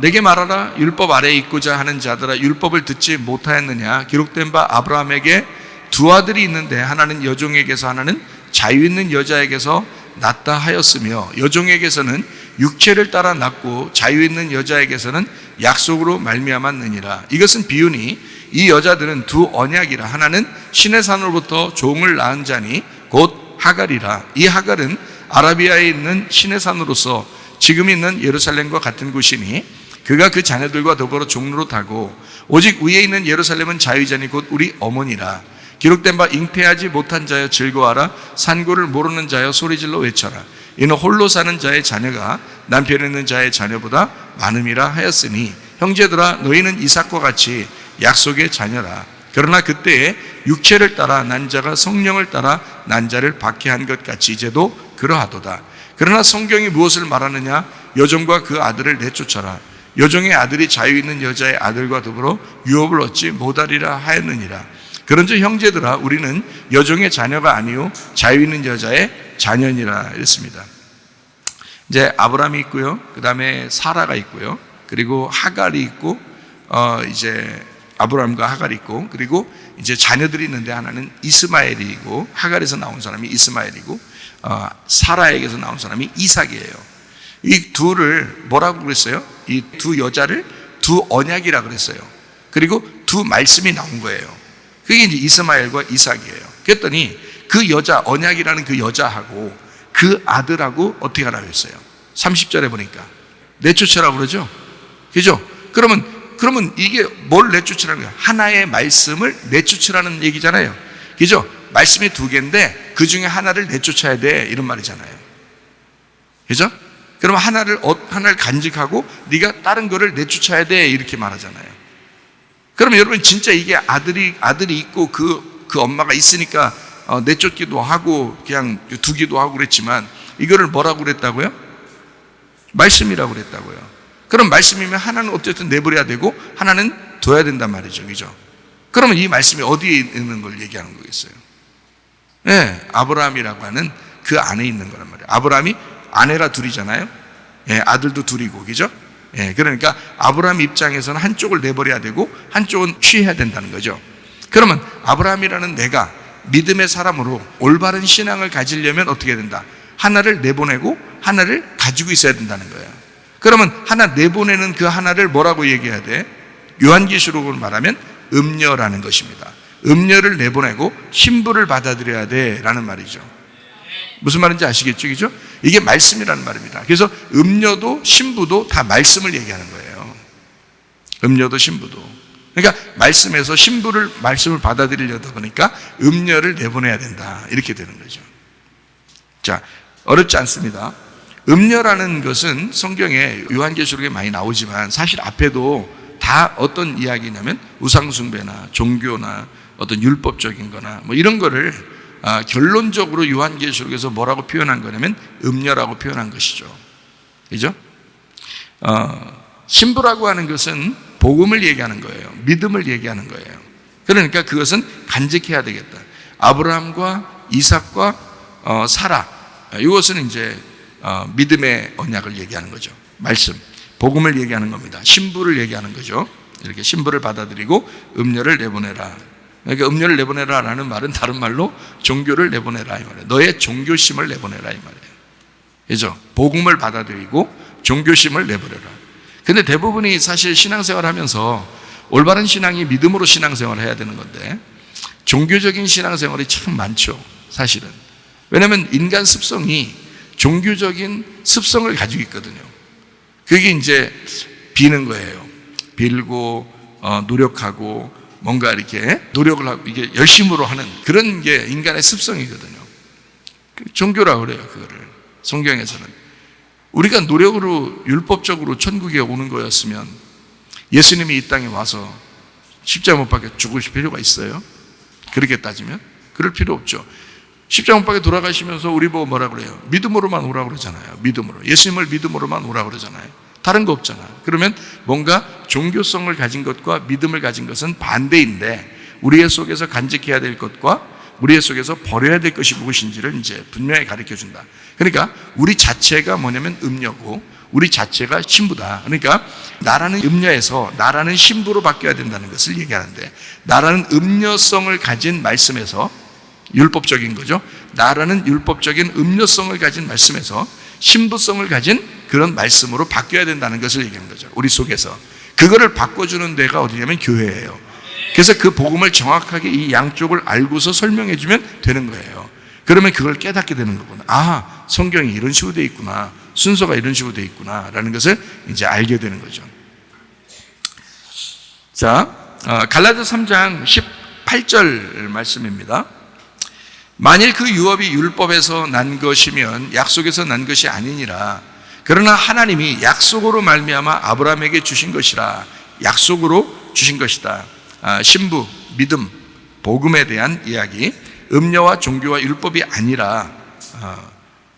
내게 말하라. 율법 아래에 있고자 하는 자들아, 율법을 듣지 못하였느냐? 기록된 바 아브라함에게 두 아들이 있는데 하나는 여종에게서 하나는 자유 있는 여자에게서 낳다 하였으며 여종에게서는 육체를 따라 낳고 자유 있는 여자에게서는 약속으로 말미암았느니라. 이것은 비유니 이 여자들은 두 언약이라. 하나는 신의 산으로부터 종을 낳은 자니 곧 하갈이라. 이 하갈은 아라비아에 있는 신의 산으로서 지금 있는 예루살렘과 같은 곳이니 그가 그 자녀들과 더불어 종로로 타고 오직 위에 있는 예루살렘은 자유자니 곧 우리 어머니라. 기록된 바 잉태하지 못한 자여 즐거워하라. 산고를 모르는 자여 소리질러 외쳐라. 이는 홀로 사는 자의 자녀가 남편 있는 자의 자녀보다 많음이라 하였으니 형제들아 너희는 이삭과 같이 약속의 자녀라. 그러나 그때에 육체를 따라 난 자가 성령을 따라 난 자를 박해한 것 같이 이제도 그러하도다. 그러나 성경이 무엇을 말하느냐? 여종과 그 아들을 내쫓아라. 여종의 아들이 자유 있는 여자의 아들과 더불어 유업을 얻지 못하리라 하였느니라. 그런즉 형제들아 우리는 여종의 자녀가 아니요 자유 있는 여자의 자녀니라 이랬습니다. 이제 아브라함이 있고요, 그 다음에 사라가 있고요, 그리고 하갈이 있고, 이제 아브라함과 하갈이 있고, 그리고 이제 자녀들이 있는데 하나는 이스마엘이고, 하갈에서 나온 사람이 이스마엘이고, 사라에게서 나온 사람이 이삭이에요. 이 둘을 뭐라고 그랬어요? 이 두 여자를 두 언약이라 그랬어요. 그리고 두 말씀이 나온 거예요. 그게 이제 이스마엘과 이삭이에요. 그랬더니 그 여자, 언약이라는 그 여자하고 그 아들하고 어떻게 하라고 했어요? 30절에 보니까 내쫓으라고 그러죠? 그죠? 그러면 이게 뭘 내쫓으라는 거예요? 하나의 말씀을 내쫓으라는 얘기잖아요. 그죠? 말씀이 두 개인데 그 중에 하나를 내쫓아야 돼, 이런 말이잖아요. 그죠? 그러면 하나를 간직하고 네가 다른 거를 내쫓아야 돼, 이렇게 말하잖아요. 그러면 여러분 진짜 이게 아들이 있고 그 엄마가 있으니까 내쫓기도 하고 그냥 두기도 하고 그랬지만 이거를 뭐라고 그랬다고요? 말씀이라고 그랬다고요. 그럼 말씀이면 하나는 어쨌든 내버려야 되고 하나는 둬야 된단 말이죠. 그죠? 그러면 이 말씀이 어디에 있는 걸 얘기하는 거겠어요? 네, 아브라함이라고 하는 그 안에 있는 거란 말이에요. 아브라함이 아내가 둘이잖아요. 네, 아들도 둘이고, 그죠? 네, 그러니까 아브라함 입장에서는 한쪽을 내버려야 되고 한쪽은 취해야 된다는 거죠. 그러면 아브라함이라는 내가 믿음의 사람으로 올바른 신앙을 가지려면 어떻게 된다? 하나를 내보내고 하나를 가지고 있어야 된다는 거예요. 그러면 하나 내보내는 그 하나를 뭐라고 얘기해야 돼? 요한계시록으로 말하면 음녀라는 것입니다. 음녀를 내보내고 신부를 받아들여야 돼 라는 말이죠. 무슨 말인지 아시겠죠? 그죠? 이게 말씀이라는 말입니다. 그래서 음녀도 신부도 다 말씀을 얘기하는 거예요. 음녀도 신부도. 그러니까 말씀에서 말씀을 받아들이려다 보니까 음녀를 내보내야 된다, 이렇게 되는 거죠. 자, 어렵지 않습니다. 음녀라는 것은 성경에 요한계시록에 많이 나오지만 사실 앞에도 다 어떤 이야기냐면 우상숭배나 종교나 어떤 율법적인 거나 뭐 이런 거를 결론적으로 요한계시록에서 뭐라고 표현한 거냐면 음녀라고 표현한 것이죠. 그죠? 신부라고 하는 것은 복음을 얘기하는 거예요. 믿음을 얘기하는 거예요. 그러니까 그것은 간직해야 되겠다. 아브라함과 이삭과 사라, 이것은 이제 믿음의 언약을 얘기하는 거죠. 말씀, 복음을 얘기하는 겁니다. 신부를 얘기하는 거죠. 이렇게 신부를 받아들이고 음녀를 내보내라. 그러니까 음녀를 내보내라 라는 말은 다른 말로 종교를 내보내라 이 말이에요. 너의 종교심을 내보내라 이 말이에요. 그죠? 복음을 받아들이고 종교심을 내버려라. 근데 대부분이 사실 신앙생활 하면서 올바른 신앙이 믿음으로 신앙생활을 해야 되는 건데 종교적인 신앙생활이 참 많죠, 사실은. 왜냐하면 인간 습성이 종교적인 습성을 가지고 있거든요. 그게 이제 비는 거예요. 빌고 노력하고 뭔가 이렇게 노력을 하고 이게 열심으로 하는 그런 게 인간의 습성이거든요. 종교라고 그래요, 그거를. 성경에서는. 우리가 노력으로 율법적으로 천국에 오는 거였으면 예수님이 이 땅에 와서 십자가 못 박혀 죽으실 필요가 있어요? 그렇게 따지면? 그럴 필요 없죠. 십자가 못 박혀 돌아가시면서 우리 보고 뭐라 그래요? 믿음으로만 오라고 그러잖아요. 믿음으로. 예수님을 믿음으로만 오라고 그러잖아요. 다른 거 없잖아. 그러면 뭔가 종교성을 가진 것과 믿음을 가진 것은 반대인데 우리의 속에서 간직해야 될 것과 우리의 속에서 버려야 될 것이 무엇인지를 이제 분명히 가르쳐 준다. 그러니까 우리 자체가 뭐냐면 음녀고 우리 자체가 신부다. 그러니까 나라는 음녀에서 나라는 신부로 바뀌어야 된다는 것을 얘기하는데 나라는 음녀성을 가진 말씀에서 율법적인 거죠. 나라는 율법적인 음료성을 가진 말씀에서 신부성을 가진 그런 말씀으로 바뀌어야 된다는 것을 얘기하는 거죠. 우리 속에서. 그거를 바꿔주는 데가 어디냐면 교회예요. 그래서 그 복음을 정확하게 이 양쪽을 알고서 설명해 주면 되는 거예요. 그러면 그걸 깨닫게 되는 거구나. 아, 성경이 이런 식으로 돼 있구나. 순서가 이런 식으로 돼 있구나. 라는 것을 이제 알게 되는 거죠. 자, 갈라디아서 3장 18절 말씀입니다. 만일 그 유업이 율법에서 난 것이면 약속에서 난 것이 아니니라. 그러나 하나님이 약속으로 말미암아 아브라함에게 주신 것이라. 약속으로 주신 것이다. 신부, 믿음, 복음에 대한 이야기. 음료와 종교와 율법이 아니라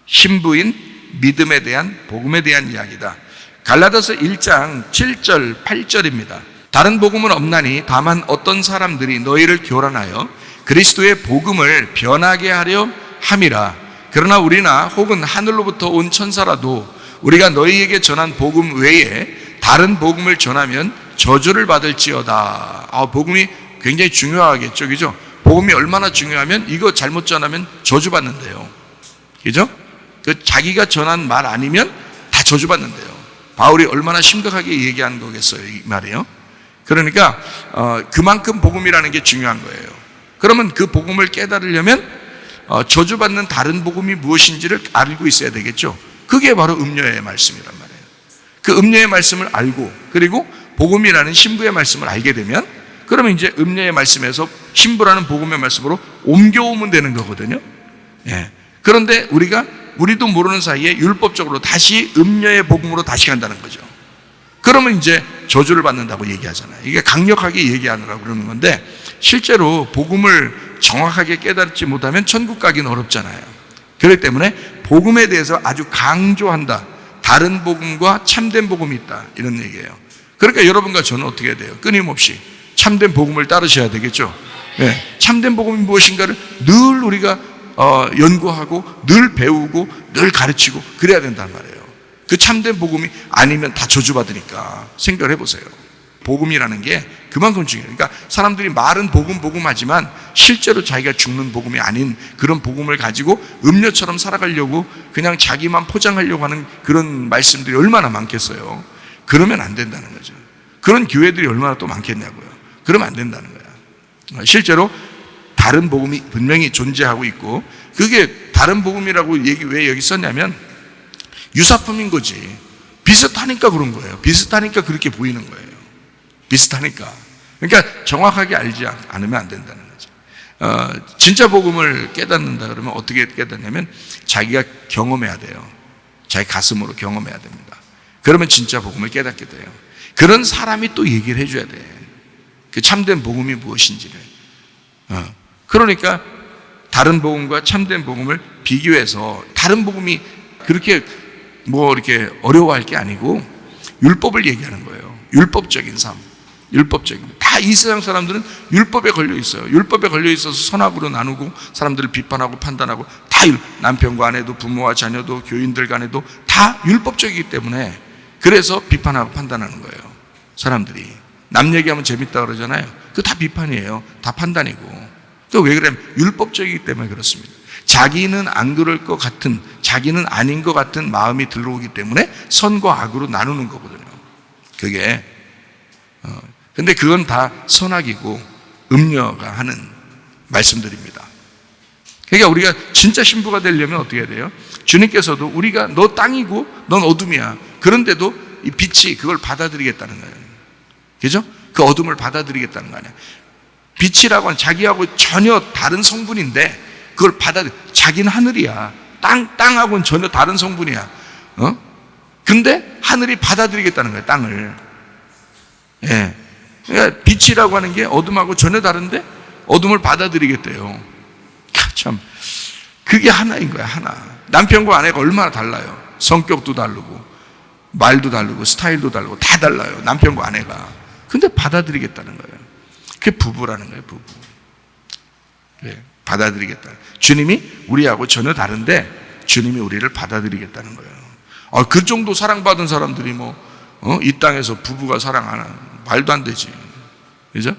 신부인 믿음에 대한 복음에 대한 이야기다. 갈라디아서 1장 7절 8절입니다. 다른 복음은 없나니 다만 어떤 사람들이 너희를 교란하여 그리스도의 복음을 변하게 하려 함이라. 그러나 우리나 혹은 하늘로부터 온 천사라도 우리가 너희에게 전한 복음 외에 다른 복음을 전하면 저주를 받을지어다. 복음이 굉장히 중요하겠죠, 그죠? 복음이 얼마나 중요하면 이거 잘못 전하면 저주받는데요, 그죠? 자기가 전한 말 아니면 다 저주받는데요. 바울이 얼마나 심각하게 얘기한 거겠어요, 이 말이에요. 그러니까 그만큼 복음이라는 게 중요한 거예요. 그러면 그 복음을 깨달으려면 저주받는 다른 복음이 무엇인지를 알고 있어야 되겠죠. 그게 바로 음료의 말씀이란 말이에요. 그 음료의 말씀을 알고 그리고 복음이라는 신부의 말씀을 알게 되면 그러면 이제 음료의 말씀에서 신부라는 복음의 말씀으로 옮겨오면 되는 거거든요. 예. 그런데 우리도 모르는 사이에 율법적으로 다시 음료의 복음으로 다시 간다는 거죠. 그러면 이제 저주를 받는다고 얘기하잖아요. 이게 강력하게 얘기하느라고 그러는 건데 실제로 복음을 정확하게 깨닫지 못하면 천국 가기는 어렵잖아요. 그렇기 때문에 복음에 대해서 아주 강조한다. 다른 복음과 참된 복음이 있다. 이런 얘기예요. 그러니까 여러분과 저는 어떻게 해야 돼요? 끊임없이 참된 복음을 따르셔야 되겠죠. 네. 참된 복음이 무엇인가를 늘 우리가 연구하고 늘 배우고 늘 가르치고 그래야 된단 말이에요. 그 참된 복음이 아니면 다 저주받으니까 생각을 해보세요. 복음이라는 게 그만큼 중요해요. 그러니까 사람들이 말은 복음 하지만 실제로 자기가 죽는 복음이 아닌 그런 복음을 가지고 음료처럼 살아가려고 그냥 자기만 포장하려고 하는 그런 말씀들이 얼마나 많겠어요. 그러면 안 된다는 거죠. 그런 교회들이 얼마나 또 많겠냐고요. 그러면 안 된다는 거야. 실제로 다른 복음이 분명히 존재하고 있고 그게 다른 복음이라고 왜 여기 썼냐면 유사품인 거지. 비슷하니까 그런 거예요. 비슷하니까 그렇게 보이는 거예요. 비슷하니까. 그러니까 정확하게 알지 않으면 안 된다는 거죠. 진짜 복음을 깨닫는다 그러면 어떻게 깨닫냐면 자기가 경험해야 돼요. 자기 가슴으로 경험해야 됩니다. 그러면 진짜 복음을 깨닫게 돼요. 그런 사람이 또 얘기를 해줘야 돼. 그 참된 복음이 무엇인지를. 그러니까 다른 복음과 참된 복음을 비교해서 다른 복음이 그렇게 이렇게 어려워할 게 아니고 율법을 얘기하는 거예요. 율법적인 삶. 율법적인. 다 이 세상 사람들은 율법에 걸려 있어요. 율법에 걸려 있어서 선악으로 나누고 사람들을 비판하고 판단하고 다 남편과 아내도 부모와 자녀도 교인들 간에도 다 율법적이기 때문에 그래서 비판하고 판단하는 거예요. 사람들이. 남 얘기하면 재밌다 그러잖아요. 그거 다 비판이에요. 다 판단이고. 또 왜 그러냐면 율법적이기 때문에 그렇습니다. 자기는 안 그럴 것 같은, 자기는 아닌 것 같은 마음이 들어오기 때문에 선과 악으로 나누는 거거든요. 그게. 근데 그건 다 선악이고 음녀가 하는 말씀들입니다. 그러니까 우리가 진짜 신부가 되려면 어떻게 해야 돼요? 주님께서도 우리가 너 땅이고 넌 어둠이야. 그런데도 이 빛이 그걸 받아들이겠다는 거예요. 그죠? 그 어둠을 받아들이겠다는 거 아니야. 빛이라고 하는 자기하고 전혀 다른 성분인데 그걸 자기는 하늘이야. 땅하고는 전혀 다른 성분이야. 근데 하늘이 받아들이겠다는 거야, 땅을. 예. 그러니까 빛이라고 하는 게 어둠하고 전혀 다른데 어둠을 받아들이겠대요. 참. 그게 하나인 거야, 하나. 남편과 아내가 얼마나 달라요. 성격도 다르고, 말도 다르고, 스타일도 다르고, 다 달라요. 남편과 아내가. 근데 받아들이겠다는 거예요. 그게 부부라는 거예요, 부부. 네, 받아들이겠다. 주님이 우리하고 전혀 다른데 주님이 우리를 받아들이겠다는 거예요. 그 정도 사랑받은 사람들이 이 땅에서 부부가 사랑 안 하는 말도 안 되지. 그죠?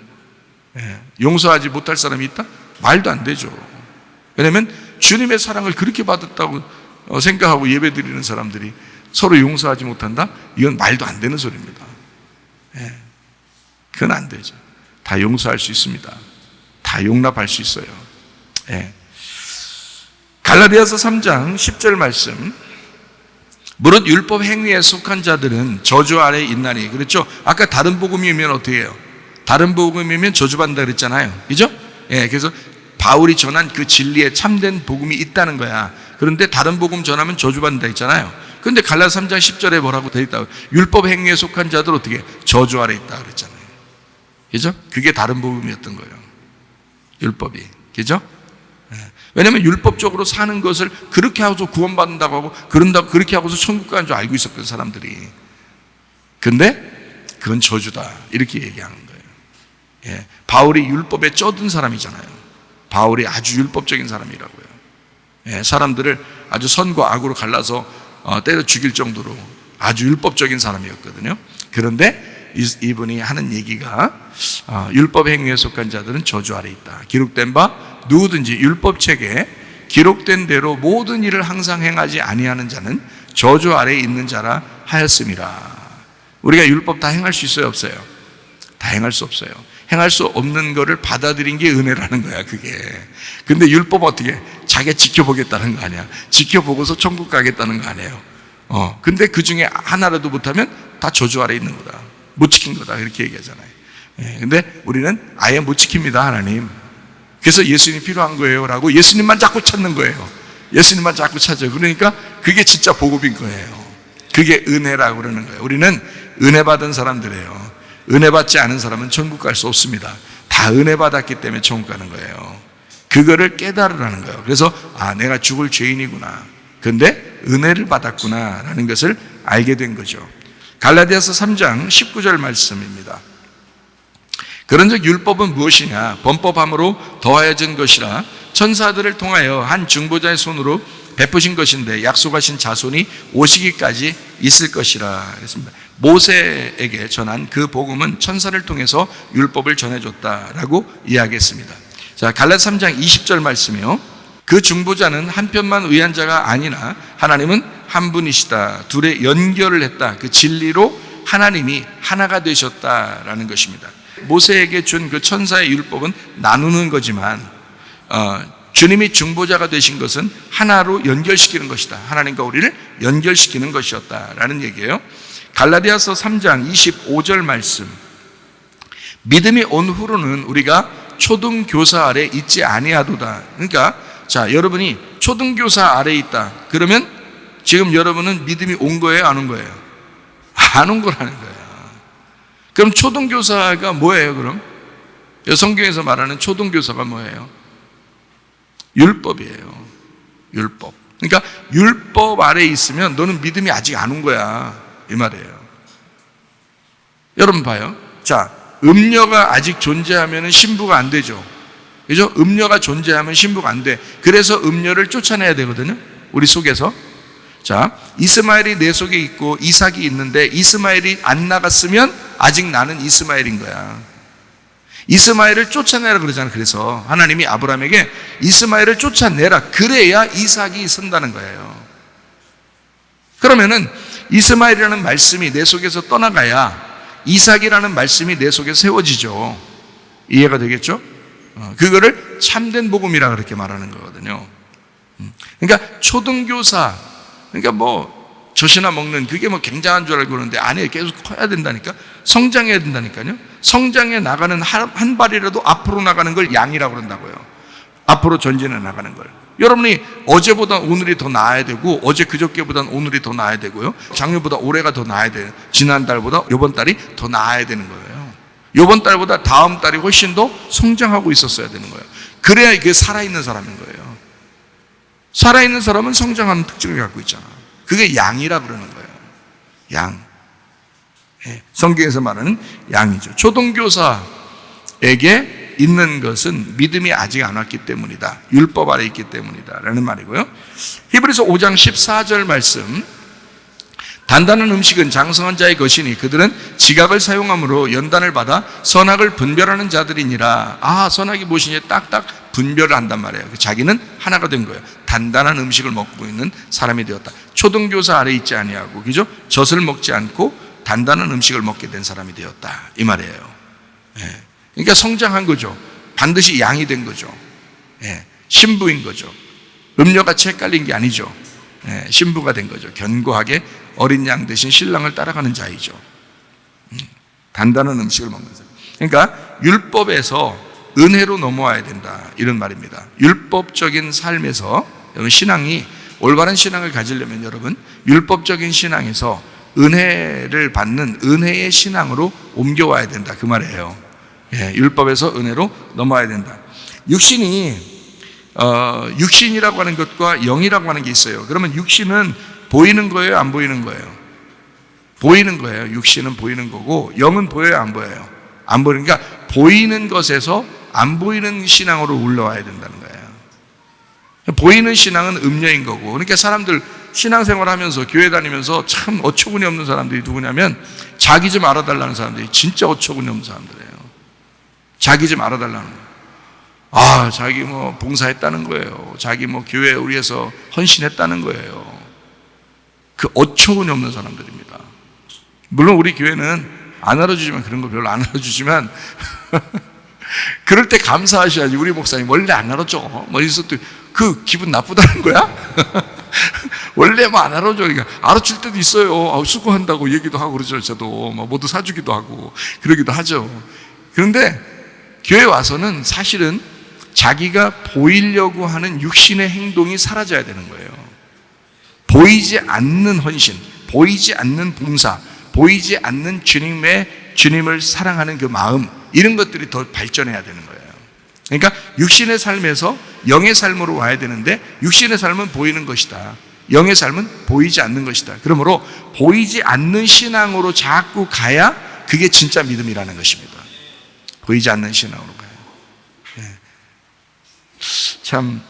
예. 용서하지 못할 사람이 있다? 말도 안 되죠. 왜냐하면 주님의 사랑을 그렇게 받았다고 생각하고 예배드리는 사람들이 서로 용서하지 못한다? 이건 말도 안 되는 소리입니다. 예. 그건 안 되죠. 다 용서할 수 있습니다. 다 용납할 수 있어요. 예. 갈라디아서 3장 10절 말씀. 무릇 율법 행위에 속한 자들은 저주 아래에 있나니. 그렇죠? 아까 다른 복음이면 어떻게 해요? 다른 복음이면 저주받는다 그랬잖아요. 그죠? 예, 그래서 바울이 전한 그 진리에 참된 복음이 있다는 거야. 그런데 다른 복음 전하면 저주받는다 했잖아요. 그런데 갈라디아서 3장 10절에 뭐라고 되어 있다고? 율법 행위에 속한 자들 어떻게? 저주 아래 있다 그랬잖아요. 그죠? 그게 다른 복음이었던 거예요. 율법이. 그죠? 왜냐하면 율법적으로 사는 것을 그렇게 하고서 구원받는다고 하고 그렇게 하고서 천국 가는 줄 알고 있었거든 사람들이. 근데 그건 저주다 이렇게 얘기하는 거예요. 예, 바울이 율법에 쩌든 사람이잖아요. 바울이 아주 율법적인 사람이라고요. 예, 사람들을 아주 선과 악으로 갈라서 때려 죽일 정도로 아주 율법적인 사람이었거든요. 그런데 이분이 하는 얘기가 율법 행위에 속한 자들은 저주 아래 있다. 기록된 바 누구든지 율법책에 기록된 대로 모든 일을 항상 행하지 아니하는 자는 저주 아래에 있는 자라 하였음이라. 우리가 율법 다 행할 수 있어요, 없어요? 다 행할 수 없어요. 행할 수 없는 거를 받아들인 게 은혜라는 거야, 그게. 근데 율법 어떻게? 자기가 지켜보겠다는 거 아니야. 지켜보고서 천국 가겠다는 거 아니에요. 근데 그 중에 하나라도 못하면 다 저주 아래 있는 거다. 못 지킨 거다. 이렇게 얘기하잖아요. 예, 근데 우리는 아예 못 지킵니다, 하나님. 그래서 예수님이 필요한 거예요. 라고 예수님만 자꾸 찾는 거예요. 예수님만 자꾸 찾아요. 그러니까 그게 진짜 복음인 거예요. 그게 은혜라고 그러는 거예요. 우리는 은혜 받은 사람들이에요. 은혜 받지 않은 사람은 천국 갈 수 없습니다. 다 은혜 받았기 때문에 천국 가는 거예요. 그거를 깨달으라는 거예요. 그래서 내가 죽을 죄인이구나. 근데 은혜를 받았구나 라는 것을 알게 된 거죠. 갈라디아서 3장 19절 말씀입니다. 그런즉 율법은 무엇이냐? 번법함으로 더하여진 것이라 천사들을 통하여 한 중보자의 손으로 베푸신 것인데 약속하신 자손이 오시기까지 있을 것이라 그랬습니다. 모세에게 전한 그 복음은 천사를 통해서 율법을 전해줬다라고 이야기했습니다. 자, 갈라디아서 3장 20절 말씀이요. 그 중보자는 한편만 의한 자가 아니나 하나님은 한 분이시다. 둘의 연결을 했다. 그 진리로 하나님이 하나가 되셨다라는 것입니다. 모세에게 준 그 천사의 율법은 나누는 거지만 주님이 중보자가 되신 것은 하나로 연결시키는 것이다. 하나님과 우리를 연결시키는 것이었다라는 얘기예요. 갈라디아서 3장 25절 말씀. 믿음이 온 후로는 우리가 초등교사 아래 있지 아니하도다. 그러니까 자, 여러분이 초등교사 아래 있다. 그러면 지금 여러분은 믿음이 온 거예요, 안 온 거예요? 안 온 거라는 거예요. 그럼 초등교사가 뭐예요, 그럼? 성경에서 말하는 초등교사가 뭐예요? 율법이에요. 율법. 그러니까 율법 아래에 있으면 너는 믿음이 아직 안 온 거야. 이 말이에요. 여러분 봐요. 자, 음녀가 아직 존재하면 신부가 안 되죠. 그죠? 음녀가 존재하면 신부가 안 돼. 그래서 음녀를 쫓아내야 되거든요. 우리 속에서. 자, 이스마엘이 내 속에 있고 이삭이 있는데 이스마엘이 안 나갔으면 아직 나는 이스마엘인 거야. 이스마엘을 쫓아내라 그러잖아. 그래서 하나님이 아브라함에게 이스마엘을 쫓아내라. 그래야 이삭이 선다는 거예요. 그러면은 이스마엘이라는 말씀이 내 속에서 떠나가야 이삭이라는 말씀이 내 속에 세워지죠. 이해가 되겠죠? 그거를 참된 복음이라 그렇게 말하는 거거든요. 그러니까 초등교사, 그러니까 젖이나 먹는 그게 굉장한 줄 알고 그러는데 안에 계속 커야 된다니까. 성장해야 된다니까요. 성장해 나가는 한 발이라도 앞으로 나가는 걸 양이라고 그런다고요. 앞으로 전진해 나가는 걸. 여러분이 어제보다 오늘이 더 나아야 되고 어제 그저께보다 오늘이 더 나아야 되고요. 작년보다 올해가 더 나아야 돼요. 지난달보다 이번 달이 더 나아야 되는 거예요. 이번 달보다 다음 달이 훨씬 더 성장하고 있었어야 되는 거예요. 그래야 이게 살아있는 사람인 거예요. 살아있는 사람은 성장하는 특징을 갖고 있잖아. 그게 양이라 그러는 거예요. 양. 성경에서 말하는 양이죠. 초등교사에게 있는 것은 믿음이 아직 안 왔기 때문이다. 율법 아래 있기 때문이다 라는 말이고요. 히브리서 5장 14절 말씀. 단단한 음식은 장성한 자의 것이니 그들은 지각을 사용함으로 연단을 받아 선악을 분별하는 자들이니라. 선악이 무엇인지 딱딱 분별을 한단 말이에요. 자기는 하나가 된 거예요. 단단한 음식을 먹고 있는 사람이 되었다. 초등교사 아래 있지 아니하고, 그죠? 젖을 먹지 않고 단단한 음식을 먹게 된 사람이 되었다, 이 말이에요. 예. 그러니까 성장한 거죠. 반드시 양이 된 거죠. 예. 신부인 거죠. 음료같이 헷갈린 게 아니죠. 예. 신부가 된 거죠. 견고하게 어린 양 대신 신랑을 따라가는 자이죠. 단단한 음식을 먹는 사람. 그러니까 율법에서 은혜로 넘어와야 된다, 이런 말입니다. 율법적인 삶에서, 여러분 신앙이, 올바른 신앙을 가지려면 여러분 율법적인 신앙에서 은혜를 받는 은혜의 신앙으로 옮겨와야 된다, 그 말이에요. 예, 율법에서 은혜로 넘어와야 된다. 육신이라고 하는 것과 영이라고 하는 게 있어요. 그러면 육신은 보이는 거예요, 안 보이는 거예요? 보이는 거예요. 육신은 보이는 거고, 영은 보여요, 안 보여요? 안 보이는, 그러니까 보이는 것에서 안 보이는 신앙으로 올라와야 된다는 거예요. 보이는 신앙은 음료인 거고, 그러니까 사람들 신앙생활 하면서 교회 다니면서 참 어처구니 없는 사람들이 누구냐면, 자기 좀 알아달라는 사람들이 진짜 어처구니 없는 사람들이에요. 자기 좀 알아달라는 거예요. 아, 자기 뭐 봉사했다는 거예요. 자기 뭐 교회 우리에서 헌신했다는 거예요. 그 어처구니 없는 사람들입니다. 물론 우리 교회는 안 알아주지만, 그런 거 별로 안 알아주지만 그럴 때 감사하셔야지. 우리 목사님 원래 안 알아줘. 뭐 이래서 또 그 기분 나쁘다는 거야? 원래 뭐 안 알아줘. 그러니까 알아줄 때도 있어요. 수고한다고 얘기도 하고 그러죠. 저도 뭐 모두 사주기도 하고 그러기도 하죠. 그런데 교회 와서는 사실은 자기가 보이려고 하는 육신의 행동이 사라져야 되는 거예요. 보이지 않는 헌신, 보이지 않는 봉사, 보이지 않는 주님을 사랑하는 그 마음, 이런 것들이 더 발전해야 되는 거예요. 그러니까 육신의 삶에서 영의 삶으로 와야 되는데, 육신의 삶은 보이는 것이다, 영의 삶은 보이지 않는 것이다. 그러므로 보이지 않는 신앙으로 자꾸 가야 그게 진짜 믿음이라는 것입니다. 보이지 않는 신앙으로 가요. 네. 참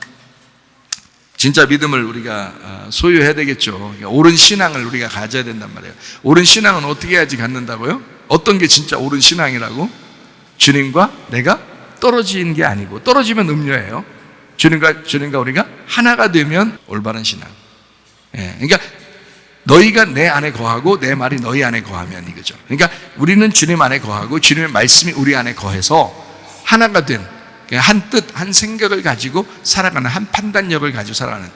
진짜 믿음을 우리가 소유해야 되겠죠. 그러니까 옳은 신앙을 우리가 가져야 된단 말이에요. 옳은 신앙은 어떻게 해야지 갖는다고요? 어떤 게 진짜 옳은 신앙이라고? 주님과 내가 떨어지는 게 아니고, 떨어지면 음료예요. 주님과 우리가 하나가 되면 올바른 신앙. 예, 그러니까 너희가 내 안에 거하고 내 말이 너희 안에 거하면, 이거죠. 그러니까 우리는 주님 안에 거하고 주님의 말씀이 우리 안에 거해서 하나가 된, 한 뜻, 한 생각을 가지고 살아가는, 한 판단력을 가지고 살아가는,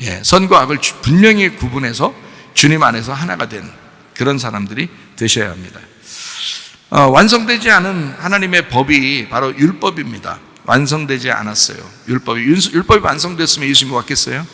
예, 선과 악을 분명히 구분해서 주님 안에서 하나가 된 그런 사람들이 되셔야 합니다. 완성되지 않은 하나님의 법이 바로 율법입니다. 완성되지 않았어요. 율법이 완성됐으면 예수님이 왔겠어요?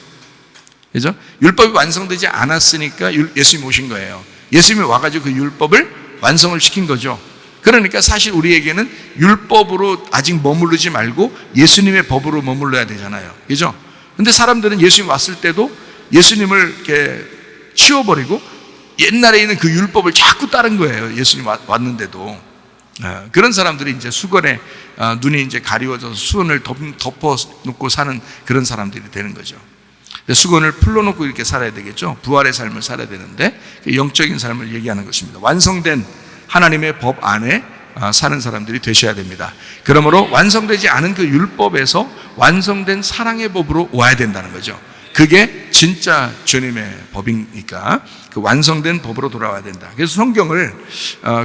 그죠? 율법이 완성되지 않았으니까 예수님이 오신 거예요. 예수님이 와가지고 그 율법을 완성을 시킨 거죠. 그러니까 사실 우리에게는 율법으로 아직 머무르지 말고 예수님의 법으로 머물러야 되잖아요. 그죠? 근데 사람들은 예수님 왔을 때도 예수님을 이렇게 치워버리고 옛날에 있는 그 율법을 자꾸 따른 거예요. 예수님 왔는데도. 그런 사람들이 이제 수건에 눈이 이제 가리워져서 수건을 덮어놓고 사는 그런 사람들이 되는 거죠. 수건을 풀러놓고 이렇게 살아야 되겠죠. 부활의 삶을 살아야 되는데 영적인 삶을 얘기하는 것입니다. 완성된 하나님의 법 안에 사는 사람들이 되셔야 됩니다. 그러므로 완성되지 않은 그 율법에서 완성된 사랑의 법으로 와야 된다는 거죠. 그게 진짜 주님의 법이니까 그 완성된 법으로 돌아와야 된다. 그래서 성경을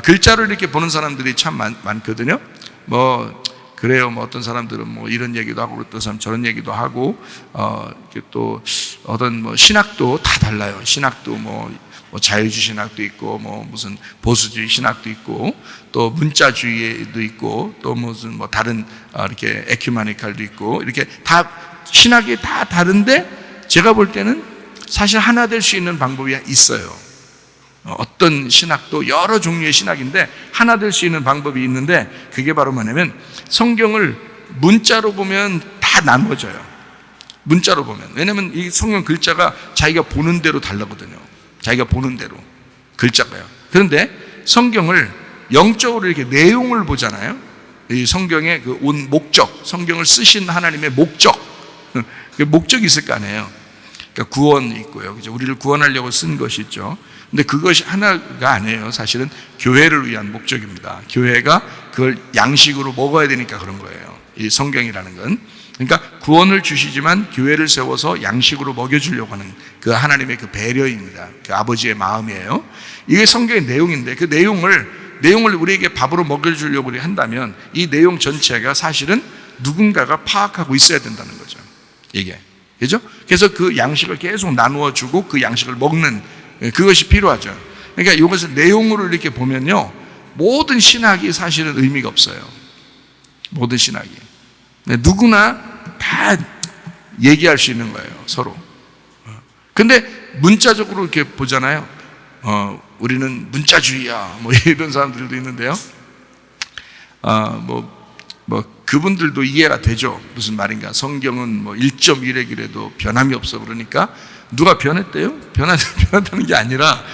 글자로 이렇게 보는 사람들이 참 많거든요. 뭐 그래요. 뭐 어떤 사람들은 뭐 이런 얘기도 하고, 어떤 사람 저런 얘기도 하고, 또 어떤 뭐 신학도 다 달라요. 신학도 뭐 자유주의 신학도 있고, 뭐 무슨 보수주의 신학도 있고, 또 문자주의도 있고, 또 무슨 뭐 다른 이렇게 에큐메니칼도 있고, 이렇게 다 신학이 다 다른데, 제가 볼 때는 사실 하나 될 수 있는 방법이 있어요. 어떤 신학도 여러 종류의 신학인데 하나 될 수 있는 방법이 있는데, 그게 바로 뭐냐면 성경을 문자로 보면 다 나눠져요. 문자로 보면. 왜냐하면 이 성경 글자가 자기가 보는 대로 다르거든요. 자기가 보는 대로 글자가요. 그런데 성경을 영적으로 이렇게 내용을 보잖아요. 이 성경의 그 온 목적, 성경을 쓰신 하나님의 목적, 그 목적이 있을 거 아니에요. 그러니까 구원이 있고요. 그죠? 우리를 구원하려고 쓴 것이 있죠. 근데 그것이 하나가 아니에요. 사실은 교회를 위한 목적입니다. 교회가 그걸 양식으로 먹어야 되니까 그런 거예요. 이 성경이라는 건. 그러니까 구원을 주시지만 교회를 세워서 양식으로 먹여주려고 하는 그 하나님의 그 배려입니다. 그 아버지의 마음이에요. 이게 성경의 내용인데 그 내용을 우리에게 밥으로 먹여주려고 한다면 이 내용 전체가 사실은 누군가가 파악하고 있어야 된다는 거죠. 이게. 그죠? 그래서 그 양식을 계속 나누어 주고 그 양식을 먹는 그것이 필요하죠. 그러니까 이것을 내용으로 이렇게 보면요. 모든 신학이 사실은 의미가 없어요. 모든 신학이. 누구나 다 얘기할 수 있는 거예요. 서로. 근데 문자적으로 이렇게 보잖아요. 우리는 문자주의야. 뭐 이런 사람들도 있는데요. 그분들도 이해가 되죠. 무슨 말인가. 성경은 뭐 1.1핵이라도 변함이 없어 그러니까 누가 변했대요? 변하다는 게 아니라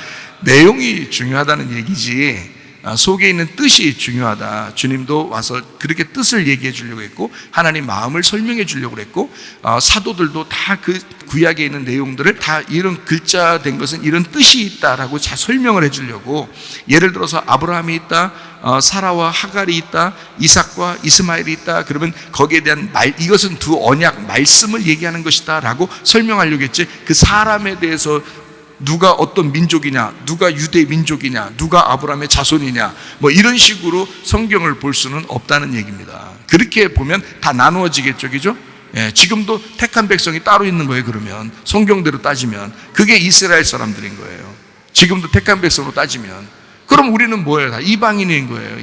내용이 중요하다는 얘기지 속에 있는 뜻이 중요하다. 주님도 와서 그렇게 뜻을 얘기해 주려고 했고 하나님 마음을 설명해 주려고 했고 사도들도 다 그 구약에 있는 내용들을 다 이런 글자 된 것은 이런 뜻이 있다라고 잘 설명을 해 주려고 예를 들어서 아브라함이 있다, 사라와 하갈이 있다, 이삭과 이스마엘이 있다. 그러면 거기에 대한 이것은 두 언약 말씀을 얘기하는 것이다 라고 설명하려고 했지 그 사람에 대해서 누가 어떤 민족이냐, 누가 유대 민족이냐, 누가 아브라함의 자손이냐 뭐 이런 식으로 성경을 볼 수는 없다는 얘기입니다. 그렇게 보면 다 나누어지겠죠. 그죠? 예, 지금도 택한 백성이 따로 있는 거예요. 그러면 성경대로 따지면 그게 이스라엘 사람들인 거예요. 지금도 택한 백성으로 따지면 그럼 우리는 뭐예요? 다 이방인인 거예요.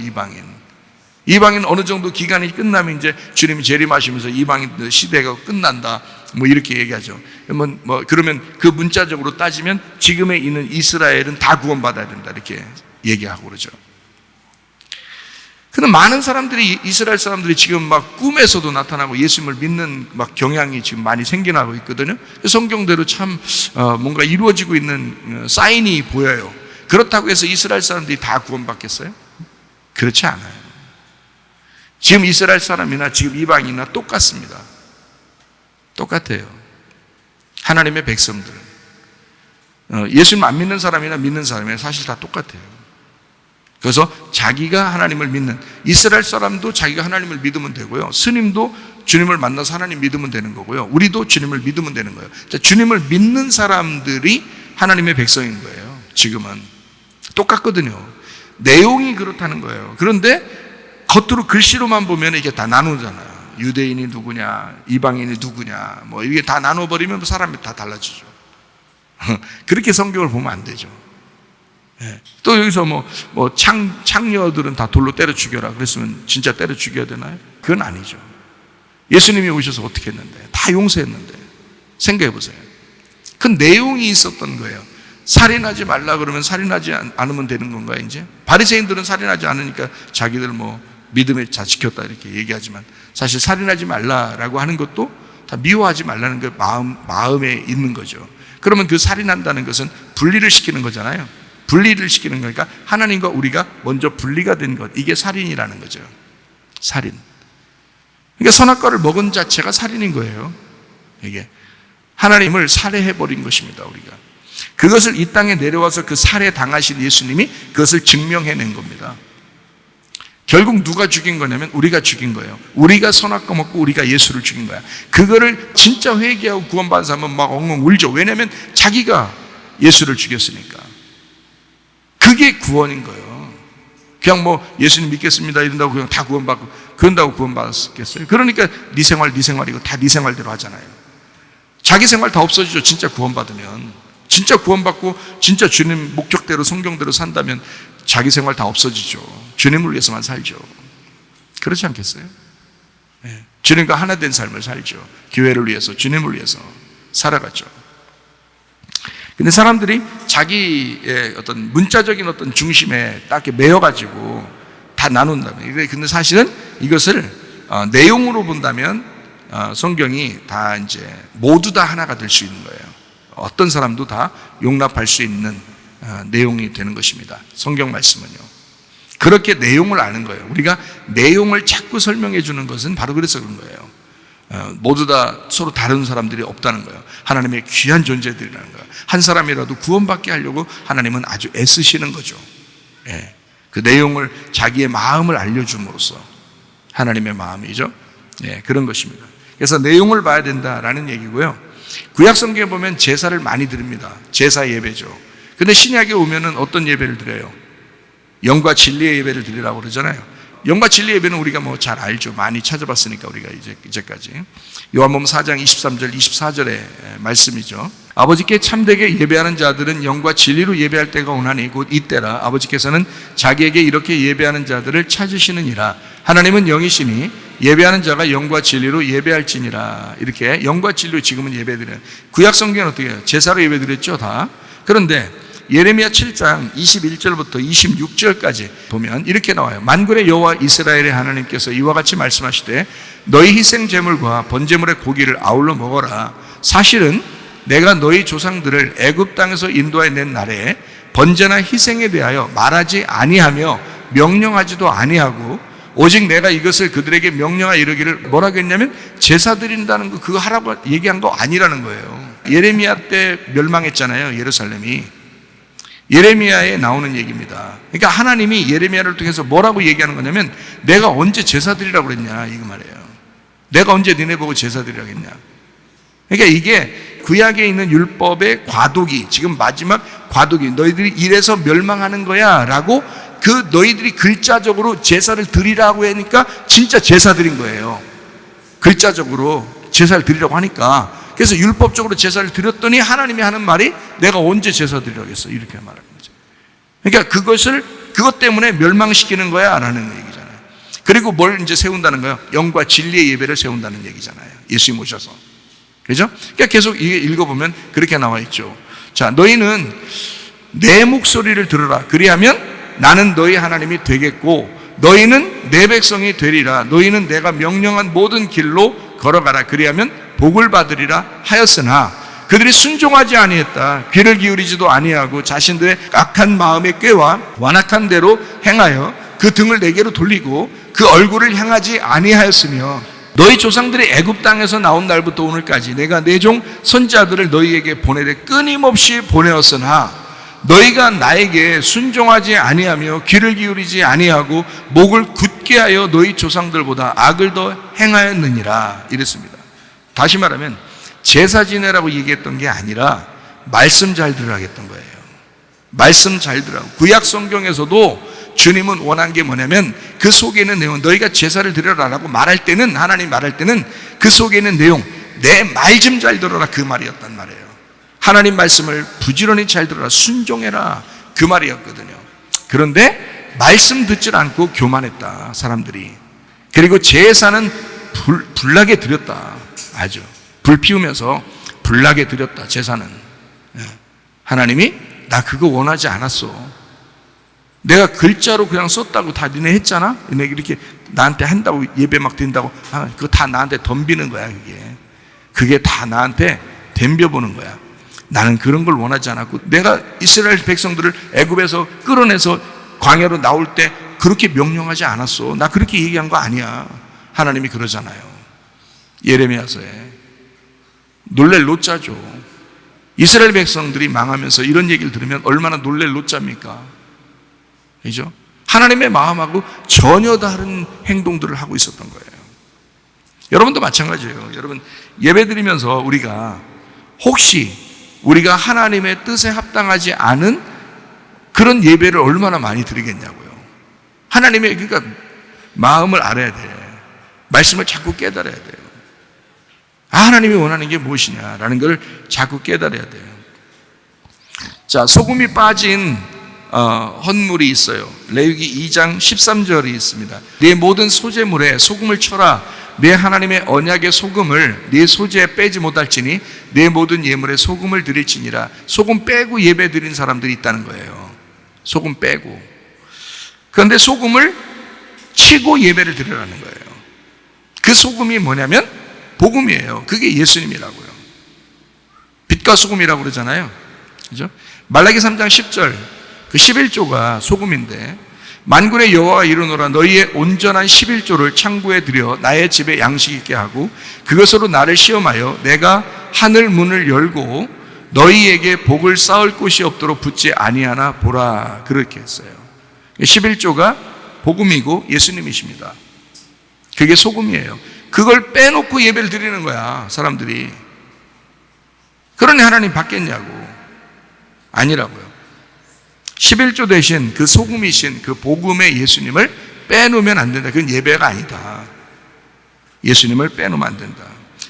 이방인 어느 정도 기간이 끝나면 이제 주님이 재림하시면서 이방인들 시대가 끝난다 뭐 이렇게 얘기하죠. 그러면 그 문자적으로 따지면 지금에 있는 이스라엘은 다 구원받아야 된다 이렇게 얘기하고 그러죠. 근데 많은 사람들이 이스라엘 사람들이 지금 막 꿈에서도 나타나고 예수님을 믿는 막 경향이 지금 많이 생겨나고 있거든요. 성경대로 참 뭔가 이루어지고 있는 사인이 보여요. 그렇다고 해서 이스라엘 사람들이 다 구원받겠어요? 그렇지 않아요. 지금 이스라엘 사람이나 지금 이방인이나 똑같습니다. 똑같아요. 하나님의 백성들. 예수님 안 믿는 사람이나 믿는 사람이나 사실 다 똑같아요. 그래서 자기가 하나님을 믿는 이스라엘 사람도 자기가 하나님을 믿으면 되고요. 스님도 주님을 만나서 하나님 믿으면 되는 거고요. 우리도 주님을 믿으면 되는 거예요. 주님을 믿는 사람들이 하나님의 백성인 거예요. 지금은 똑같거든요. 내용이 그렇다는 거예요. 그런데 겉으로 글씨로만 보면 이게 다 나누잖아요. 유대인이 누구냐, 이방인이 누구냐, 뭐 이게 다 나눠버리면 사람이 다 달라지죠. 그렇게 성경을 보면 안 되죠. 또 여기서 창녀들은 다 돌로 때려 죽여라 그랬으면 진짜 때려 죽여야 되나요? 그건 아니죠. 예수님이 오셔서 어떻게 했는데? 다 용서했는데. 생각해 보세요. 그 내용이 있었던 거예요. 살인하지 말라 그러면 살인하지 않으면 되는 건가요, 이제? 바리새인들은 살인하지 않으니까 자기들 믿음에 잘 지켰다 이렇게 얘기하지만 사실 살인하지 말라라고 하는 것도 다 미워하지 말라는 게 마음에 있는 거죠. 그러면 그 살인한다는 것은 분리를 시키는 거잖아요. 분리를 시키는 거니까 하나님과 우리가 먼저 분리가 된 것, 이게 살인이라는 거죠. 살인. 그러니까 선악과를 먹은 자체가 살인인 거예요. 이게 하나님을 살해해버린 것입니다. 우리가 그것을 이 땅에 내려와서 그 살해 당하신 예수님이 그것을 증명해낸 겁니다. 결국 누가 죽인 거냐면 우리가 죽인 거예요. 우리가 선악과 먹고 우리가 예수를 죽인 거야. 그거를 진짜 회개하고 구원받은 사람은 막 엉엉 울죠. 왜냐하면 자기가 예수를 죽였으니까. 그게 구원인 거예요. 그냥 예수님 믿겠습니다 이런다고 그냥 다 구원받고 그런다고 구원받았겠어요? 그러니까 네 생활이고 다 네 생활대로 하잖아요. 자기 생활 다 없어지죠. 진짜 구원받으면. 진짜 구원받고 진짜 주님 목적대로 성경대로 산다면 자기 생활 다 없어지죠. 주님을 위해서만 살죠. 그렇지 않겠어요? 네. 주님과 하나 된 삶을 살죠. 교회를 위해서, 주님을 위해서 살아가죠. 근데 사람들이 자기의 어떤 문자적인 어떤 중심에 딱 이렇게 매여가지고 다 나눈다면. 근데 사실은 이것을 내용으로 본다면 성경이 다 이제 모두 다 하나가 될 수 있는 거예요. 어떤 사람도 다 용납할 수 있는 내용이 되는 것입니다. 성경 말씀은요. 그렇게 내용을 아는 거예요. 우리가 내용을 자꾸 설명해 주는 것은 바로 그래서 그런 거예요. 모두 다 서로 다른 사람들이 없다는 거예요. 하나님의 귀한 존재들이라는 거예요. 한 사람이라도 구원받게 하려고 하나님은 아주 애쓰시는 거죠. 예. 그 내용을 자기의 마음을 알려줌으로써 하나님의 마음이죠. 예, 그런 것입니다. 그래서 내용을 봐야 된다라는 얘기고요. 구약 성경에 보면 제사를 많이 드립니다. 제사 예배죠. 근데 신약에 오면은 어떤 예배를 드려요? 영과 진리의 예배를 드리라고 그러잖아요. 영과 진리 예배는 우리가 뭐 잘 알죠. 많이 찾아봤으니까 우리가 이제까지. 요한복음 4장 23절 24절의 말씀이죠. 아버지께 참되게 예배하는 자들은 영과 진리로 예배할 때가 오나니 곧 이때라. 아버지께서는 자기에게 이렇게 예배하는 자들을 찾으시느니라. 하나님은 영이시니 예배하는 자가 영과 진리로 예배할지니라. 이렇게 영과 진리로 지금은 예배드려요. 구약 성경은 어떻게 해요? 제사로 예배드렸죠, 다. 그런데 예레미야 7장 21절부터 26절까지 보면 이렇게 나와요. 만군의 여호와 이스라엘의 하나님께서 이와 같이 말씀하시되 너희 희생 제물과 번제물의 고기를 아울러 먹어라. 사실은 내가 너희 조상들을 애굽 땅에서 인도해 낸 날에 번제나 희생에 대하여 말하지 아니하며 명령하지도 아니하고 오직 내가 이것을 그들에게 명령하여 이르기를 뭐라고 했냐면 제사 드린다는 거 그거 하라고 얘기한 거 아니라는 거예요. 예레미야 때 멸망했잖아요, 예루살렘이. 예레미야에 나오는 얘기입니다. 그러니까 하나님이 예레미야를 통해서 뭐라고 얘기하는 거냐면 내가 언제 제사 드리라고 그랬냐 이거 말이에요. 내가 언제 니네 보고 제사 드리라고 했냐. 그러니까 이게 구약에 있는 율법의 과도기, 지금 마지막 과도기, 너희들이 이래서 멸망하는 거야 라고 그 너희들이 글자적으로 제사를 드리라고 하니까 진짜 제사 드린 거예요. 글자적으로 제사를 드리라고 하니까. 그래서 율법적으로 제사를 드렸더니 하나님이 하는 말이 내가 언제 제사 드리라고 했어 이렇게 말하는 거죠. 그러니까 그것 때문에 멸망시키는 거야 라는 얘기잖아요. 그리고 뭘 이제 세운다는 거예요? 영과 진리의 예배를 세운다는 얘기잖아요. 예수님 오셔서. 그죠? 그러니까 계속 이게 읽어보면 그렇게 나와 있죠. 자, 너희는 내 목소리를 들으라. 그리하면 나는 너희 하나님이 되겠고 너희는 내 백성이 되리라. 너희는 내가 명령한 모든 길로 걸어가라. 그리하면 복을 받으리라 하였으나 그들이 순종하지 아니했다. 귀를 기울이지도 아니하고 자신들의 악한 마음의 꾀와 완악한 대로 행하여 그 등을 내게로 돌리고 그 얼굴을 향하지 아니하였으며 너희 조상들이 애굽 땅에서 나온 날부터 오늘까지 내가 내 종 선지자들을 너희에게 보내되 끊임없이 보내었으나 너희가 나에게 순종하지 아니하며 귀를 기울이지 아니하고 목을 굳게 하여 너희 조상들보다 악을 더 행하였느니라 이랬습니다. 다시 말하면 제사 지내라고 얘기했던 게 아니라 말씀 잘 들으라고 했던 거예요. 말씀 잘 들으라고. 구약 성경에서도 주님은 원한 게 뭐냐면 그 속에 있는 내용, 너희가 제사를 드려라라고 말할 때는, 하나님 말할 때는 그 속에 있는 내용, 내 말 좀 잘 들어라 그 말이었단 말이에요. 하나님 말씀을 부지런히 잘 들어라, 순종해라 그 말이었거든요. 그런데 말씀 듣질 않고 교만했다 사람들이. 그리고 제사는 불나게 드렸다. 아주 불 피우면서 불나게 드렸다. 제사는 하나님이 나 그거 원하지 않았어. 내가 글자로 그냥 썼다고 다 니네 했잖아. 니네 이렇게 나한테 한다고 예배 막 드린다고 그거 다 나한테 덤비는 거야. 그게 다 나한테 덤벼보는 거야. 나는 그런 걸 원하지 않았고 내가 이스라엘 백성들을 애굽에서 끌어내서 광야로 나올 때 그렇게 명령하지 않았어. 나 그렇게 얘기한 거 아니야. 하나님이 그러잖아요. 예레미야서에 놀랄 노자죠. 이스라엘 백성들이 망하면서 이런 얘기를 들으면 얼마나 놀랄 노자입니까? 그죠? 하나님의 마음하고 전혀 다른 행동들을 하고 있었던 거예요. 여러분도 마찬가지예요. 여러분 예배 드리면서 우리가 혹시 우리가 하나님의 뜻에 합당하지 않은 그런 예배를 얼마나 많이 드리겠냐고요. 하나님의 그러니까 마음을 알아야 돼. 말씀을 자꾸 깨달아야 돼요. 하나님이 원하는 게 무엇이냐라는 걸 자꾸 깨달아야 돼요. 자, 소금이 빠진 헌물이 있어요. 레위기 2장 13절이 있습니다. 네 모든 소제물에 소금을 쳐라. 내 하나님의 언약의 소금을 네 소제에 빼지 못할지니 네 모든 예물에 소금을 드릴지니라. 소금 빼고 예배 드린 사람들이 있다는 거예요. 소금 빼고. 그런데 소금을 치고 예배를 드리라는 거예요. 그 소금이 뭐냐면 복음이에요. 그게 예수님이라고요. 빛과 소금이라고 그러잖아요. 그죠? 말라기 3장 10절 그 11조가 소금인데 만군의 여호와가 이르노라 너희의 온전한 11조를 창고에 들여 나의 집에 양식 있게 하고 그것으로 나를 시험하여 내가 하늘 문을 열고 너희에게 복을 쌓을 곳이 없도록 붙지 아니하나 보라. 그렇게 했어요. 11조가 복음이고 예수님이십니다. 그게 소금이에요. 그걸 빼놓고 예배를 드리는 거야, 사람들이. 그러니 하나님 받겠냐고. 아니라고요. 11조 대신 그 소금이신 그 복음의 예수님을 빼놓으면 안 된다. 그건 예배가 아니다. 예수님을 빼놓으면 안 된다.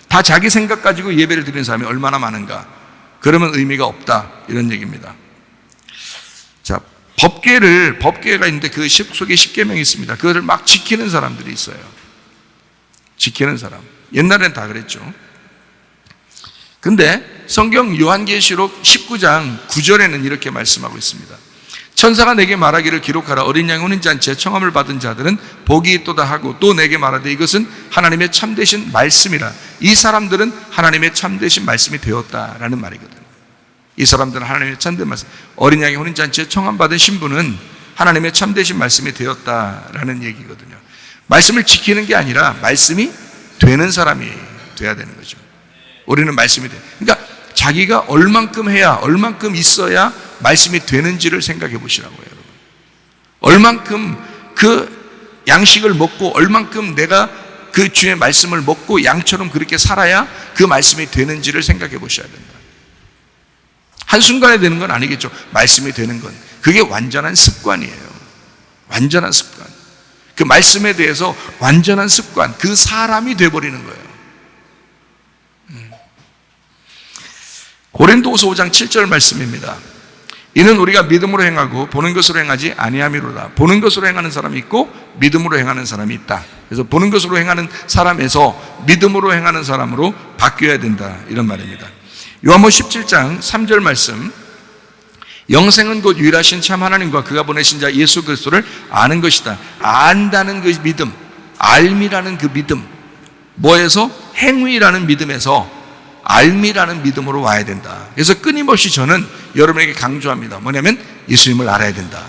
다 자기 생각 가지고 예배를 드리는 사람이 얼마나 많은가. 그러면 의미가 없다. 이런 얘기입니다. 자, 법궤가 있는데 그 속에 10계명이 있습니다. 그거를 막 지키는 사람들이 있어요. 지키는 사람. 옛날엔 다 그랬죠. 근데 성경 요한계시록 19장 9절에는 이렇게 말씀하고 있습니다. 천사가 내게 말하기를 기록하라. 어린 양이 혼인잔치에 청함을 받은 자들은 복이 있도다 하고 또 내게 말하되 이것은 하나님의 참되신 말씀이라. 이 사람들은 하나님의 참되신 말씀이 되었다라는 말이거든요. 이 사람들은 하나님의 참된 말씀. 어린 양이 혼인잔치에 청함 받은 신부는 하나님의 참되신 말씀이 되었다라는 얘기거든요. 말씀을 지키는 게 아니라 말씀이 되는 사람이 돼야 되는 거죠. 우리는 말씀이 돼. 그러니까 자기가 얼만큼 해야, 얼만큼 있어야 말씀이 되는지를 생각해 보시라고요, 여러분. 얼만큼 그 양식을 먹고, 얼만큼 내가 그 주의 말씀을 먹고 양처럼 그렇게 살아야 그 말씀이 되는지를 생각해 보셔야 된다. 한순간에 되는 건 아니겠죠. 말씀이 되는 건. 그게 완전한 습관이에요. 완전한 습관. 그 말씀에 대해서 완전한 습관, 그 사람이 돼버리는 거예요. 고린도후서 5장 7절 말씀입니다. 이는 우리가 믿음으로 행하고 보는 것으로 행하지 아니함이로다. 보는 것으로 행하는 사람이 있고 믿음으로 행하는 사람이 있다. 그래서 보는 것으로 행하는 사람에서 믿음으로 행하는 사람으로 바뀌어야 된다. 이런 말입니다. 요한복음 17장 3절 말씀. 영생은 곧 유일하신 참 하나님과 그가 보내신 자 예수 그리스도를 아는 것이다. 안다는 그 믿음, 알미라는 그 믿음, 뭐에서? 행위라는 믿음에서 알미라는 믿음으로 와야 된다. 그래서 끊임없이 저는 여러분에게 강조합니다. 뭐냐면 예수님을 알아야 된다.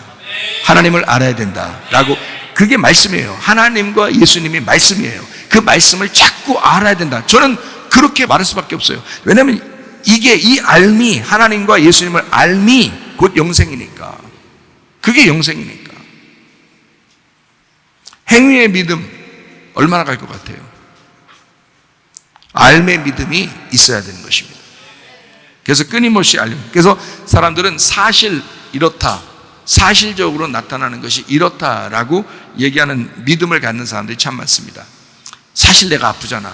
하나님을 알아야 된다. 라고. 그게 말씀이에요. 하나님과 예수님이 말씀이에요. 그 말씀을 자꾸 알아야 된다. 저는 그렇게 말할 수밖에 없어요. 왜냐하면 이게 이 알미, 하나님과 예수님을 알미 곧 영생이니까. 그게 영생이니까. 행위의 믿음 얼마나 갈 것 같아요? 알의 믿음이 있어야 되는 것입니다. 그래서 끊임없이 알림. 그래서 사람들은 사실 이렇다, 사실적으로 나타나는 것이 이렇다라고 얘기하는 믿음을 갖는 사람들이 참 많습니다. 사실 내가 아프잖아,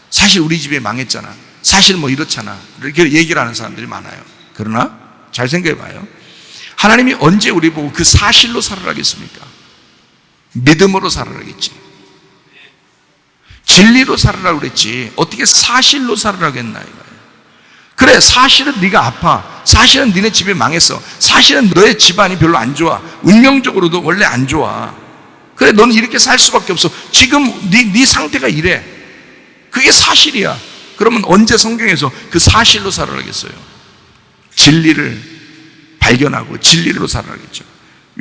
사실 우리 집이 망했잖아, 사실 뭐 이렇잖아, 이렇게 얘기를 하는 사람들이 많아요. 그러나 잘 생각해 봐요. 하나님이 언제 우리 보고 그 사실로 살아라겠습니까? 믿음으로 살아라겠지. 진리로 살아라고 그랬지 어떻게 사실로 살아라고 했나 이거예요. 그래, 사실은 네가 아파, 사실은 니네 집이 망했어, 사실은 너의 집안이 별로 안 좋아, 운명적으로도 원래 안 좋아. 그래, 너는 이렇게 살 수밖에 없어. 지금 네 상태가 이래. 그게 사실이야. 그러면 언제 성경에서 그 사실로 살아라겠어요? 진리를 발견하고 진리로 살아라겠죠.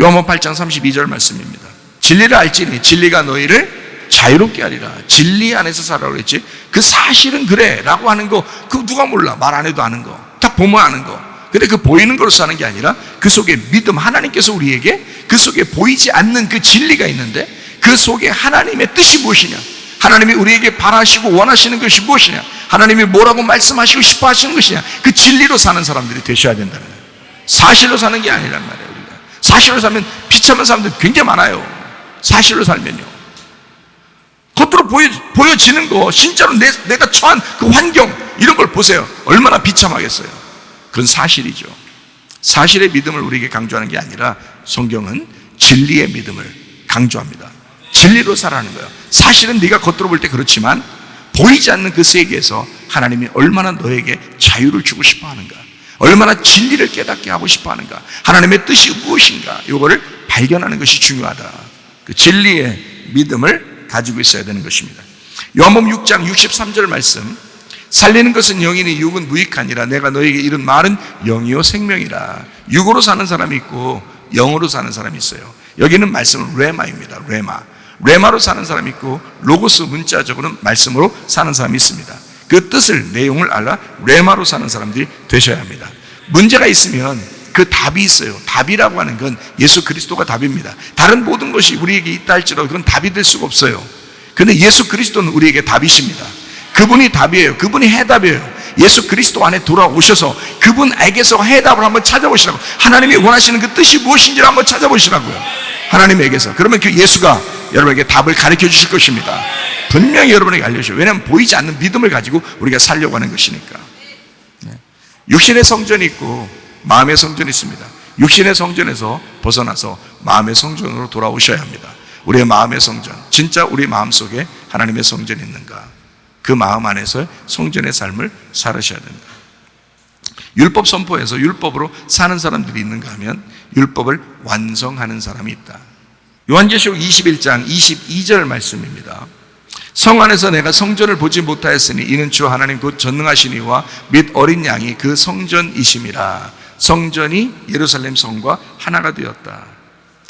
요한복음 8장 32절 말씀입니다. 진리를 알지니 진리가 너희를 자유롭게 하리라. 진리 안에서 살아라고 그랬지. 그 사실은 그래 라고 하는 거 그거 누가 몰라. 말 안 해도 아는 거, 딱 보면 아는 거. 근데 그 보이는 걸로 사는 게 아니라 그 속에 믿음, 하나님께서 우리에게 그 속에 보이지 않는 그 진리가 있는데 그 속에 하나님의 뜻이 무엇이냐, 하나님이 우리에게 바라시고 원하시는 것이 무엇이냐, 하나님이 뭐라고 말씀하시고 싶어 하시는 것이냐, 그 진리로 사는 사람들이 되셔야 된다는 거예요. 사실로 사는 게 아니란 말이에요. 우리가 사실로 살면 비참한 사람들 굉장히 많아요. 사실로 살면요. 겉으로 보여지는 거, 진짜로 내가 처한 그 환경, 이런 걸 보세요. 얼마나 비참하겠어요. 그건 사실이죠. 사실의 믿음을 우리에게 강조하는 게 아니라 성경은 진리의 믿음을 강조합니다. 진리로 살아가는 거예요. 사실은 네가 겉으로 볼 때 그렇지만 보이지 않는 그 세계에서 하나님이 얼마나 너에게 자유를 주고 싶어 하는가, 얼마나 진리를 깨닫게 하고 싶어 하는가, 하나님의 뜻이 무엇인가, 이거를 발견하는 것이 중요하다. 그 진리의 믿음을 가지고 있어야 되는 것입니다. 요한복음 6장 63절 말씀. 살리는 것은 영이니 육은 무익하니라. 내가 너에게 이른 말은 영이요 생명이라. 육으로 사는 사람이 있고 영으로 사는 사람이 있어요. 여기는 말씀은 레마입니다. 레마로 사는 사람이 있고 로고스, 문자적으로는 말씀으로 사는 사람이 있습니다. 그 뜻을, 내용을 알아 레마로 사는 사람들이 되셔야 합니다. 문제가 있으면 그 답이 있어요. 답이라고 하는 건 예수 그리스도가 답입니다. 다른 모든 것이 우리에게 있다 할지라도 그건 답이 될 수가 없어요. 근데 예수 그리스도는 우리에게 답이십니다. 그분이 답이에요. 그분이 해답이에요. 예수 그리스도 안에 돌아오셔서 그분에게서 해답을 한번 찾아보시라고. 하나님이 원하시는 그 뜻이 무엇인지를 한번 찾아보시라고요. 하나님에게서. 그러면 그 예수가 여러분에게 답을 가르쳐 주실 것입니다. 분명히 여러분에게 알려주셔요. 왜냐하면 보이지 않는 믿음을 가지고 우리가 살려고 하는 것이니까. 육신의 성전이 있고 마음의 성전이 있습니다. 육신의 성전에서 벗어나서 마음의 성전으로 돌아오셔야 합니다. 우리의 마음의 성전, 진짜 우리 마음속에 하나님의 성전이 있는가? 그 마음 안에서 성전의 삶을 살으셔야 됩니다. 율법 선포에서 율법으로 사는 사람들이 있는가 하면 율법을 완성하는 사람이 있다. 요한계시록 21장 22절 말씀입니다. 성 안에서 내가 성전을 보지 못하였으니 이는 주 하나님 곧 전능하신 이와 및 어린 양이 그 성전이심이라. 성전이 예루살렘 성과 하나가 되었다.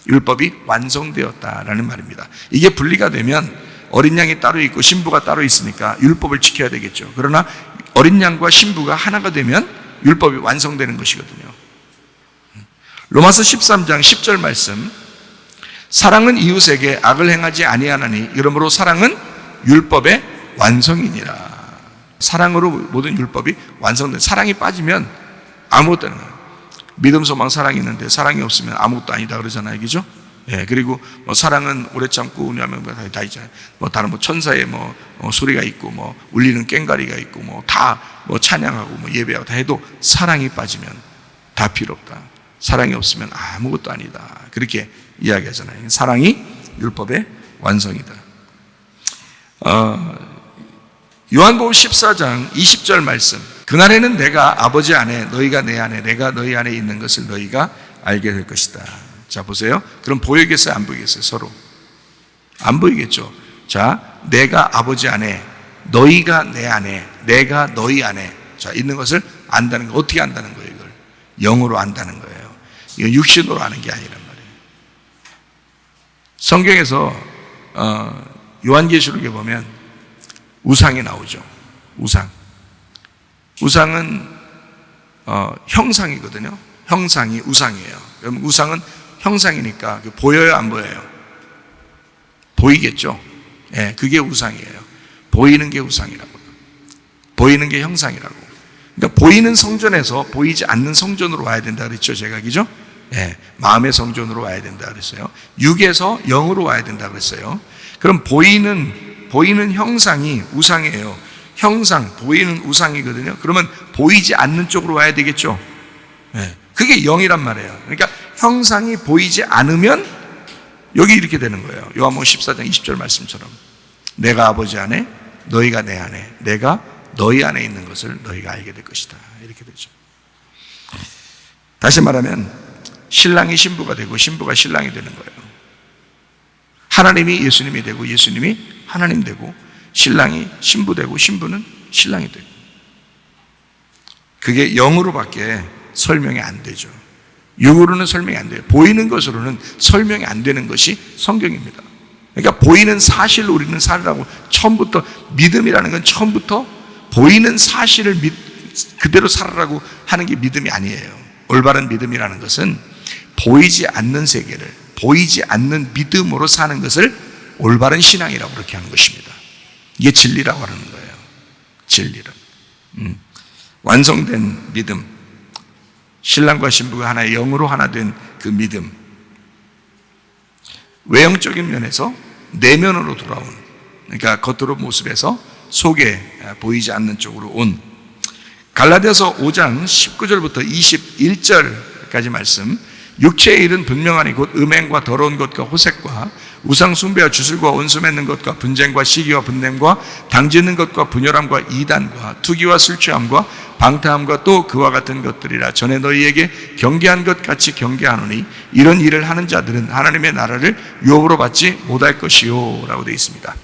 율법이 완성되었다라는 말입니다. 이게 분리가 되면 어린 양이 따로 있고 신부가 따로 있으니까 율법을 지켜야 되겠죠. 그러나 어린 양과 신부가 하나가 되면 율법이 완성되는 것이거든요. 로마서 13장 10절 말씀. 사랑은 이웃에게 악을 행하지 아니하나니 이러므로 사랑은 율법의 완성이니라. 사랑으로 모든 율법이 완성된. 사랑이 빠지면 아무것도 아닌 거예요. 믿음, 소망, 사랑이 있는데 사랑이 없으면 아무것도 아니다 그러잖아요, 그죠? 예, 그리고 사랑은 오래 참고 운하면 다 있잖아요. 다른 천사의 소리가 있고 울리는 꽹과리가 있고 다 찬양하고 예배하고 다 해도 사랑이 빠지면 다 필요 없다. 사랑이 없으면 아무것도 아니다. 그렇게 이야기하잖아요. 사랑이 율법의 완성이다. 요한복음 14장 20절 말씀. 그날에는 내가 아버지 안에 너희가 내 안에 내가 너희 안에 있는 것을 너희가 알게 될 것이다. 자, 보세요. 그럼 보이겠어요? 안 보이겠어요? 서로 안 보이겠죠? 자, 내가 아버지 안에 너희가 내 안에 내가 너희 안에 자 있는 것을 안다는 거. 어떻게 안다는 거예요? 이걸 영으로 안다는 거예요. 이건 육신으로 아는 게 아니란 말이에요. 성경에서 요한계시록에 보면 우상이 나오죠. 우상은 형상이거든요. 형상이 우상이에요. 그럼 우상은 형상이니까 보여요, 안 보여요? 보이겠죠. 예, 그게 우상이에요. 보이는 게 우상이라고. 보이는 게 형상이라고. 그러니까 보이는 성전에서 보이지 않는 성전으로 와야 된다 그랬죠, 제가, 그죠? 예, 마음의 성전으로 와야 된다 그랬어요. 육에서 영으로 와야 된다 그랬어요. 그럼 보이는 형상이 우상이에요. 형상, 보이는 우상이거든요. 그러면 보이지 않는 쪽으로 와야 되겠죠. 네. 그게 영이란 말이에요. 그러니까 형상이 보이지 않으면 여기 이렇게 되는 거예요. 요한복음 14장 20절 말씀처럼 내가 아버지 안에 너희가 내 안에 내가 너희 안에 있는 것을 너희가 알게 될 것이다. 이렇게 되죠. 다시 말하면 신랑이 신부가 되고 신부가 신랑이 되는 거예요. 하나님이 예수님이 되고 예수님이 하나님 되고 신랑이 신부 되고 신부는 신랑이 되고. 그게 영으로밖에 설명이 안 되죠. 육으로는 설명이 안 돼요. 보이는 것으로는 설명이 안 되는 것이 성경입니다. 그러니까 보이는 사실로 우리는 살으라고. 처음부터 믿음이라는 건 처음부터 보이는 사실을 그대로 살으라고 하는 게 믿음이 아니에요. 올바른 믿음이라는 것은 보이지 않는 세계를 보이지 않는 믿음으로 사는 것을 올바른 신앙이라고 그렇게 하는 것입니다. 이게 진리라고 하는 거예요. 진리는 완성된 믿음, 신랑과 신부가 하나의 영으로 하나 된 그 믿음. 외형적인 면에서 내면으로 돌아온, 그러니까 겉으로 모습에서 속에 보이지 않는 쪽으로 온. 갈라디아서 5장 19절부터 21절까지 말씀. 육체의 일은 분명하니 곧 음행과 더러운 것과 호색과 우상 숭배와 주술과 온수 맺는 것과 분쟁과 시기와 분냄과 당짓는 것과 분열함과 이단과 투기와 술 취함과 방탕함과 또 그와 같은 것들이라. 전에 너희에게 경계한 것 같이 경계하노니 이런 일을 하는 자들은 하나님의 나라를 유업으로 받지 못할 것이요 라고 되어 있습니다.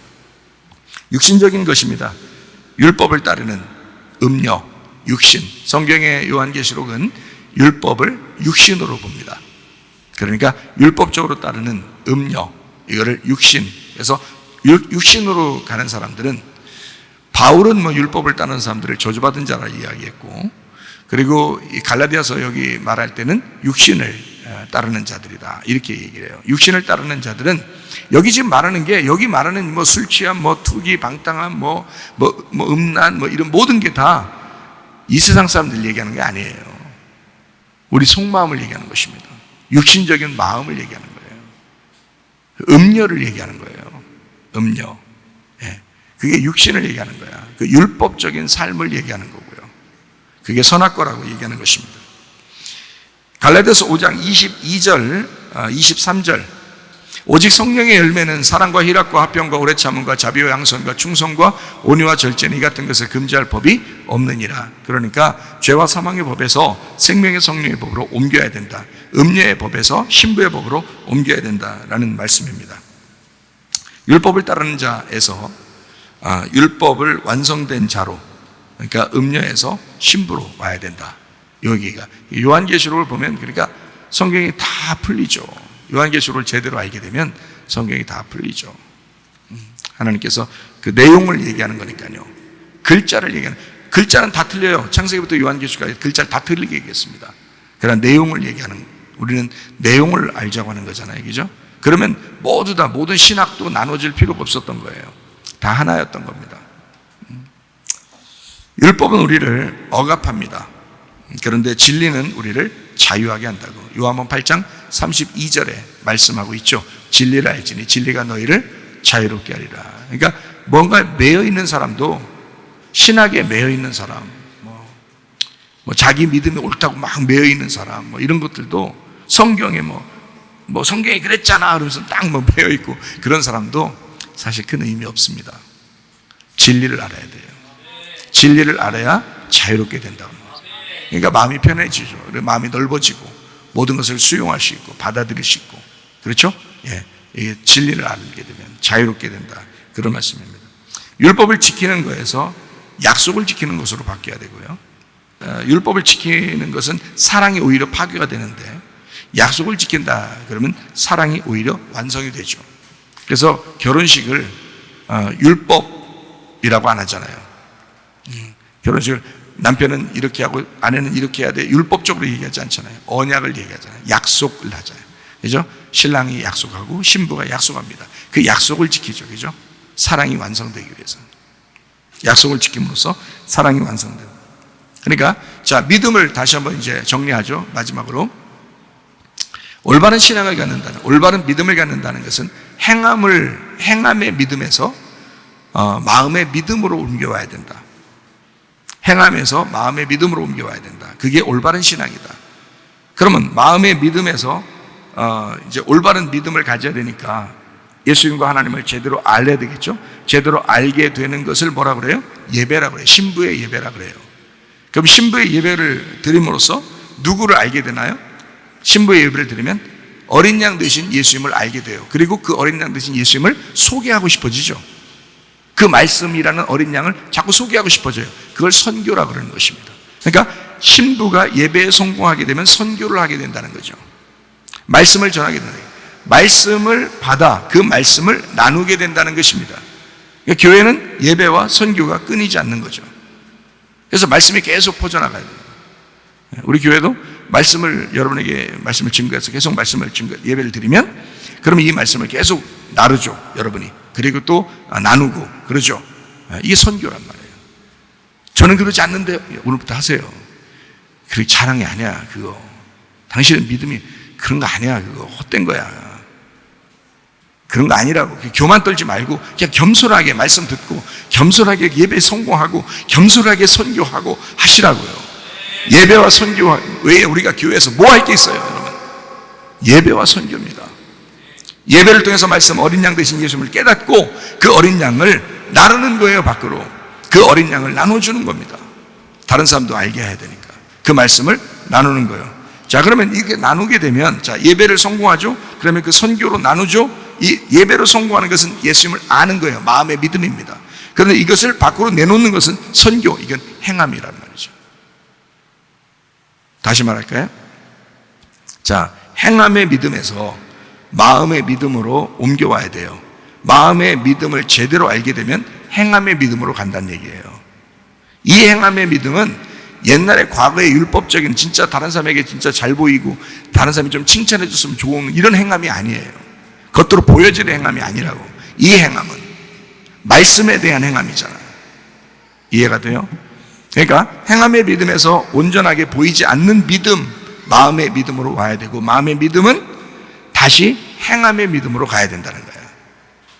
육신적인 것입니다. 율법을 따르는 음녀, 육신. 성경의 요한계시록은 율법을 육신으로 봅니다. 그러니까 율법적으로 따르는 음녀, 이거를 육신. 그래서 육신으로 가는 사람들은, 바울은 율법을 따르는 사람들을 저주받은 자라 이야기했고, 그리고 이 갈라디아서 여기 말할 때는 육신을 따르는 자들이다. 이렇게 얘기를 해요. 육신을 따르는 자들은 여기 지금 말하는 게, 여기 말하는 뭐 술 취함, 뭐 투기, 방탕함, 뭐 음란, 뭐 이런 모든 게 다 이 세상 사람들 얘기하는 게 아니에요. 우리 속마음을 얘기하는 것입니다. 육신적인 마음을 얘기하는 거예요. 음녀를 얘기하는 거예요. 음녀. 예. 그게 육신을 얘기하는 거야. 그 율법적인 삶을 얘기하는 거고요. 그게 선악과라고 얘기하는 것입니다. 갈라디아서 5장 22절, 23절. 오직 성령의 열매는 사랑과 희락과 화평과 오래 참음과 자비와 양선과 충성과 온유와 절제는 이 같은 것을 금지할 법이 없느니라. 그러니까 죄와 사망의 법에서 생명의 성령의 법으로 옮겨야 된다. 음녀의 법에서 신부의 법으로 옮겨야 된다라는 말씀입니다. 율법을 따르는 자에서 율법을 완성된 자로, 그러니까 음녀에서 신부로 와야 된다. 여기가 요한계시록을 보면, 그러니까 성경이 다 풀리죠. 요한계시록을 제대로 알게 되면 성경이 다 풀리죠. 하나님께서 그 내용을 얘기하는 거니까요. 글자를 얘기하는, 글자는 다 틀려요. 창세기부터 요한계시록까지 글자를 다 틀리게 얘기했습니다. 그러나 내용을 얘기하는, 우리는 내용을 알자고 하는 거잖아요. 그죠? 그러면 모두 다, 모든 신학도 나눠질 필요가 없었던 거예요. 다 하나였던 겁니다. 율법은 우리를 억압합니다. 그런데 진리는 우리를 자유하게 한다고 요한복음 8장 32절에 말씀하고 있죠. 진리를 알지니 진리가 너희를 자유롭게 하리라. 그러니까 뭔가 매여 있는 사람도, 신학에 매여 있는 사람, 뭐 자기 믿음이 옳다고 막 매여 있는 사람, 뭐 이런 것들도 성경에 뭐 성경이 그랬잖아 그러면서 딱 뭐 매여 있고 그런 사람도 사실 큰 의미 없습니다. 진리를 알아야 돼요. 진리를 알아야 자유롭게 된다고. 그러니까 마음이 편해지죠. 마음이 넓어지고 모든 것을 수용할 수 있고 받아들일 수 있고, 그렇죠? 예, 이게 진리를 알게 되면 자유롭게 된다, 그런 말씀입니다. 율법을 지키는 거에서 약속을 지키는 것으로 바뀌어야 되고요. 율법을 지키는 것은 사랑이 오히려 파괴가 되는데, 약속을 지킨다 그러면 사랑이 오히려 완성이 되죠. 그래서 결혼식을 율법이라고 안 하잖아요. 결혼식을 남편은 이렇게 하고 아내는 이렇게 해야 돼, 율법적으로 얘기하지 않잖아요. 언약을 얘기하잖아요. 약속을 하잖아요. 그죠? 신랑이 약속하고 신부가 약속합니다. 그 약속을 지키죠. 그죠? 사랑이 완성되기 위해서. 약속을 지킴으로써 사랑이 완성돼요. 그러니까 자, 믿음을 다시 한번 이제 정리하죠. 마지막으로 올바른 신앙을 갖는다는, 올바른 믿음을 갖는다는 것은 행함의 믿음에서 마음의 믿음으로 옮겨와야 된다. 행함에서 마음의 믿음으로 옮겨와야 된다. 그게 올바른 신앙이다. 그러면 마음의 믿음에서 이제 올바른 믿음을 가져야 되니까 예수님과 하나님을 제대로 알아야 되겠죠. 제대로 알게 되는 것을 뭐라 그래요? 예배라 그래요. 신부의 예배라 그래요. 그럼 신부의 예배를 드림으로써 누구를 알게 되나요? 신부의 예배를 드리면 어린 양 되신 예수님을 알게 돼요. 그리고 그 어린 양 되신 예수님을 소개하고 싶어지죠. 그 말씀이라는 어린 양을 자꾸 소개하고 싶어져요. 그걸 선교라 그러는 것입니다. 그러니까 신부가 예배에 성공하게 되면 선교를 하게 된다는 거죠. 말씀을 전하게 된다. 말씀을 받아 그 말씀을 나누게 된다는 것입니다. 그러니까 교회는 예배와 선교가 끊이지 않는 거죠. 그래서 말씀이 계속 퍼져나가야 돼요. 우리 교회도 말씀을, 여러분에게 말씀을 증거해서 계속 말씀을 예배를 드리면, 그러면 이 말씀을 계속 나누죠, 여러분이. 그리고 또 나누고 그러죠. 이게 선교란 말이에요. 저는 그러지 않는데 오늘부터 하세요. 그게 자랑이 아니야. 그거 당신의 믿음이 그런 거 아니야. 그거 헛된 거야. 그런 거 아니라고. 교만 떨지 말고 그냥 겸손하게 말씀 듣고 겸손하게 예배 성공하고 겸손하게 선교하고 하시라고요. 예배와 선교 외에 우리가 교회에서 뭐 할 게 있어요, 여러분? 예배와 선교입니다. 예배를 통해서 말씀, 어린 양 되신 예수님을 깨닫고 그 어린 양을 나누는 거예요. 밖으로 그 어린 양을 나눠주는 겁니다. 다른 사람도 알게 해야 되니까 그 말씀을 나누는 거예요. 자, 그러면 이렇게 나누게 되면, 자, 예배를 성공하죠. 그러면 그 선교로 나누죠. 이 예배로 성공하는 것은 예수님을 아는 거예요. 마음의 믿음입니다. 그런데 이것을 밖으로 내놓는 것은 선교, 이건 행함이란 말이죠. 다시 말할까요? 자, 행함의 믿음에서 마음의 믿음으로 옮겨와야 돼요. 마음의 믿음을 제대로 알게 되면 행함의 믿음으로 간다는 얘기예요. 이 행함의 믿음은 옛날에 과거의 율법적인 진짜 다른 사람에게 진짜 잘 보이고 다른 사람이 좀 칭찬해 줬으면 좋은 이런 행함이 아니에요. 겉으로 보여지는 행함이 아니라고. 이 행함은 말씀에 대한 행함이잖아요. 이해가 돼요? 그러니까 행함의 믿음에서 온전하게 보이지 않는 믿음, 마음의 믿음으로 와야 되고, 마음의 믿음은 다시 행함의 믿음으로 가야 된다는 거예요.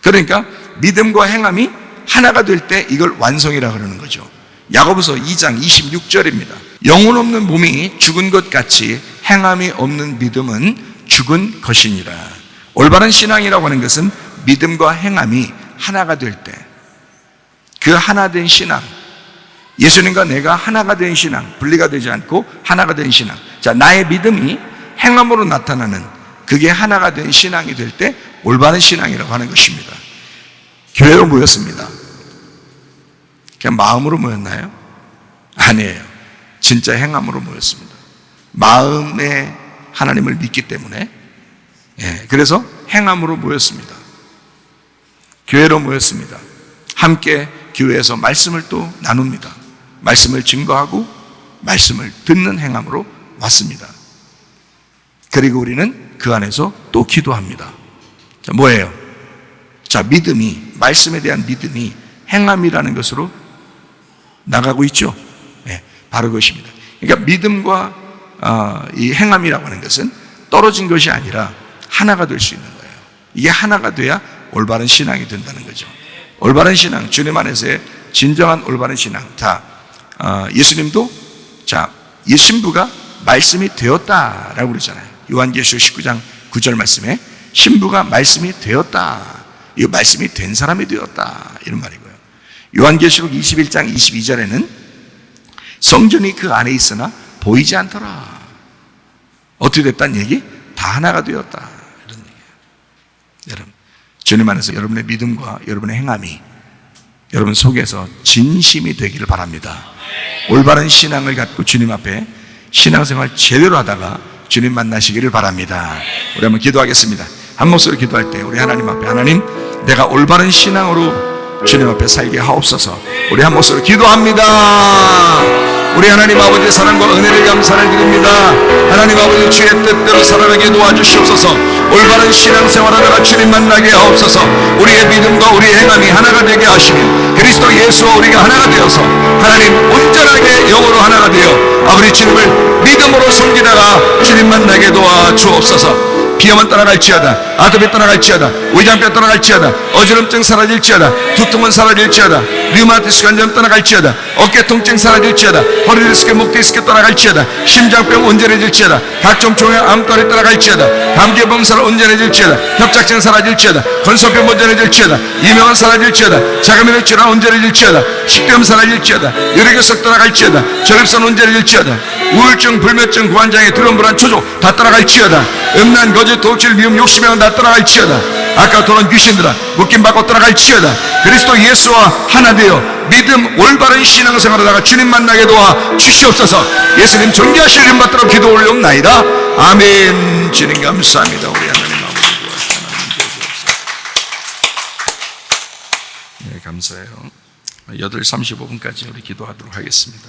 그러니까 믿음과 행함이 하나가 될 때 이걸 완성이라 그러는 거죠. 야고보서 2장 26절입니다. 영혼 없는 몸이 죽은 것 같이 행함이 없는 믿음은 죽은 것이니라. 올바른 신앙이라고 하는 것은 믿음과 행함이 하나가 될 때, 그 하나 된 신앙, 예수님과 내가 하나가 된 신앙, 분리가 되지 않고 하나가 된 신앙. 자, 나의 믿음이 행함으로 나타나는 그게 하나가 된 신앙이 될 때 올바른 신앙이라고 하는 것입니다. 교회로 모였습니다. 그냥 마음으로 모였나요? 아니에요. 진짜 행함으로 모였습니다. 마음에 하나님을 믿기 때문에, 그래서 행함으로 모였습니다. 교회로 모였습니다. 함께 교회에서 말씀을 또 나눕니다. 말씀을 증거하고 말씀을 듣는 행함으로 왔습니다. 그리고 우리는 그 안에서 또 기도합니다. 자, 뭐예요? 자, 믿음이, 말씀에 대한 믿음이 행함이라는 것으로 나가고 있죠. 바로 그것입니다. 그러니까 믿음과 이 행함이라고 하는 것은 떨어진 것이 아니라 하나가 될 수 있는 거예요. 이게 하나가 돼야 올바른 신앙이 된다는 거죠. 올바른 신앙, 주님 안에서의 진정한 올바른 신앙. 자, 예수님도, 자, 이 신부가 말씀이 되었다라고 그러잖아요. 요한계시록 19장 9절 말씀에 신부가 말씀이 되었다. 이 말씀이 된 사람이 되었다. 이런 말이고요. 요한계시록 21장 22절에는 성전이 그 안에 있으나 보이지 않더라. 어떻게 됐다는 얘기? 다 하나가 되었다. 이런 얘기예요. 여러분, 주님 안에서 여러분의 믿음과 여러분의 행함이 여러분 속에서 진심이 되기를 바랍니다. 올바른 신앙을 갖고 주님 앞에 신앙생활 제대로 하다가 주님 만나시기를 바랍니다. 우리 한번 기도하겠습니다. 한 목소리로 기도할 때 우리 하나님 앞에, 하나님, 내가 올바른 신앙으로 주님 앞에 살게 하옵소서. 우리 한 목소리로 기도합니다. 우리 하나님 아버지의 사랑과 은혜를 감사를 드립니다. 하나님 아버지, 주의 뜻대로 살아가게 도와주시옵소서. 올바른 신앙생활하다가 주님 만나게 하옵소서. 우리의 믿음과 우리의 행함이 하나가 되게 하시며 그리스도 예수와 우리가 하나가 되어서 하나님 온전하게 영으로 하나가 되어 아버지 주님을 믿음으로 섬기다가 주님 만나게 도와주옵소서. 비염은 떠나갈지어다, 아토피 떠나갈지어다, 위장병 떠나갈지어다, 어지럼증 사라질지어다, 두통은 사라질지어다, 류마티스 관절 떠나갈지어다, 어깨 통증 사라질지어다, 허리 디스크, 목 디스크 떠나갈지어다, 심장병 온전해질지어다, 각종 종양 암tor이 떠나갈지어다, 감기 범살 온전해질지어다, 협착증 사라질지어다, 건소병 온전해질지어다, 이명은 사라질지어다, 자가면역 질환 온전해질지어다, 식도염 사라질지어다, 뇌력결석 떠나갈지어다, 저립선 온전해질지어다, 우울증, 불면증, 고환장애, 두려움, 불안, 초조 다 떠나갈지어다, 음란, 거짓, 도둑질, 미움, 욕심병은 다 떠나갈지어다, 아까 도는 귀신들아 묶임받고 떠나갈지어다, 그리스도 예수와 하나 되어 믿음 올바른 신앙생활하다가 주님 만나게 도와 주시옵소서. 예수님 존귀하실 이름 받도록 기도 올려옵나이다. 아멘. 주님 감사합니다. 우리 하나님 아버지, 네, 감사해요. 8시 35분까지 우리 기도하도록 하겠습니다.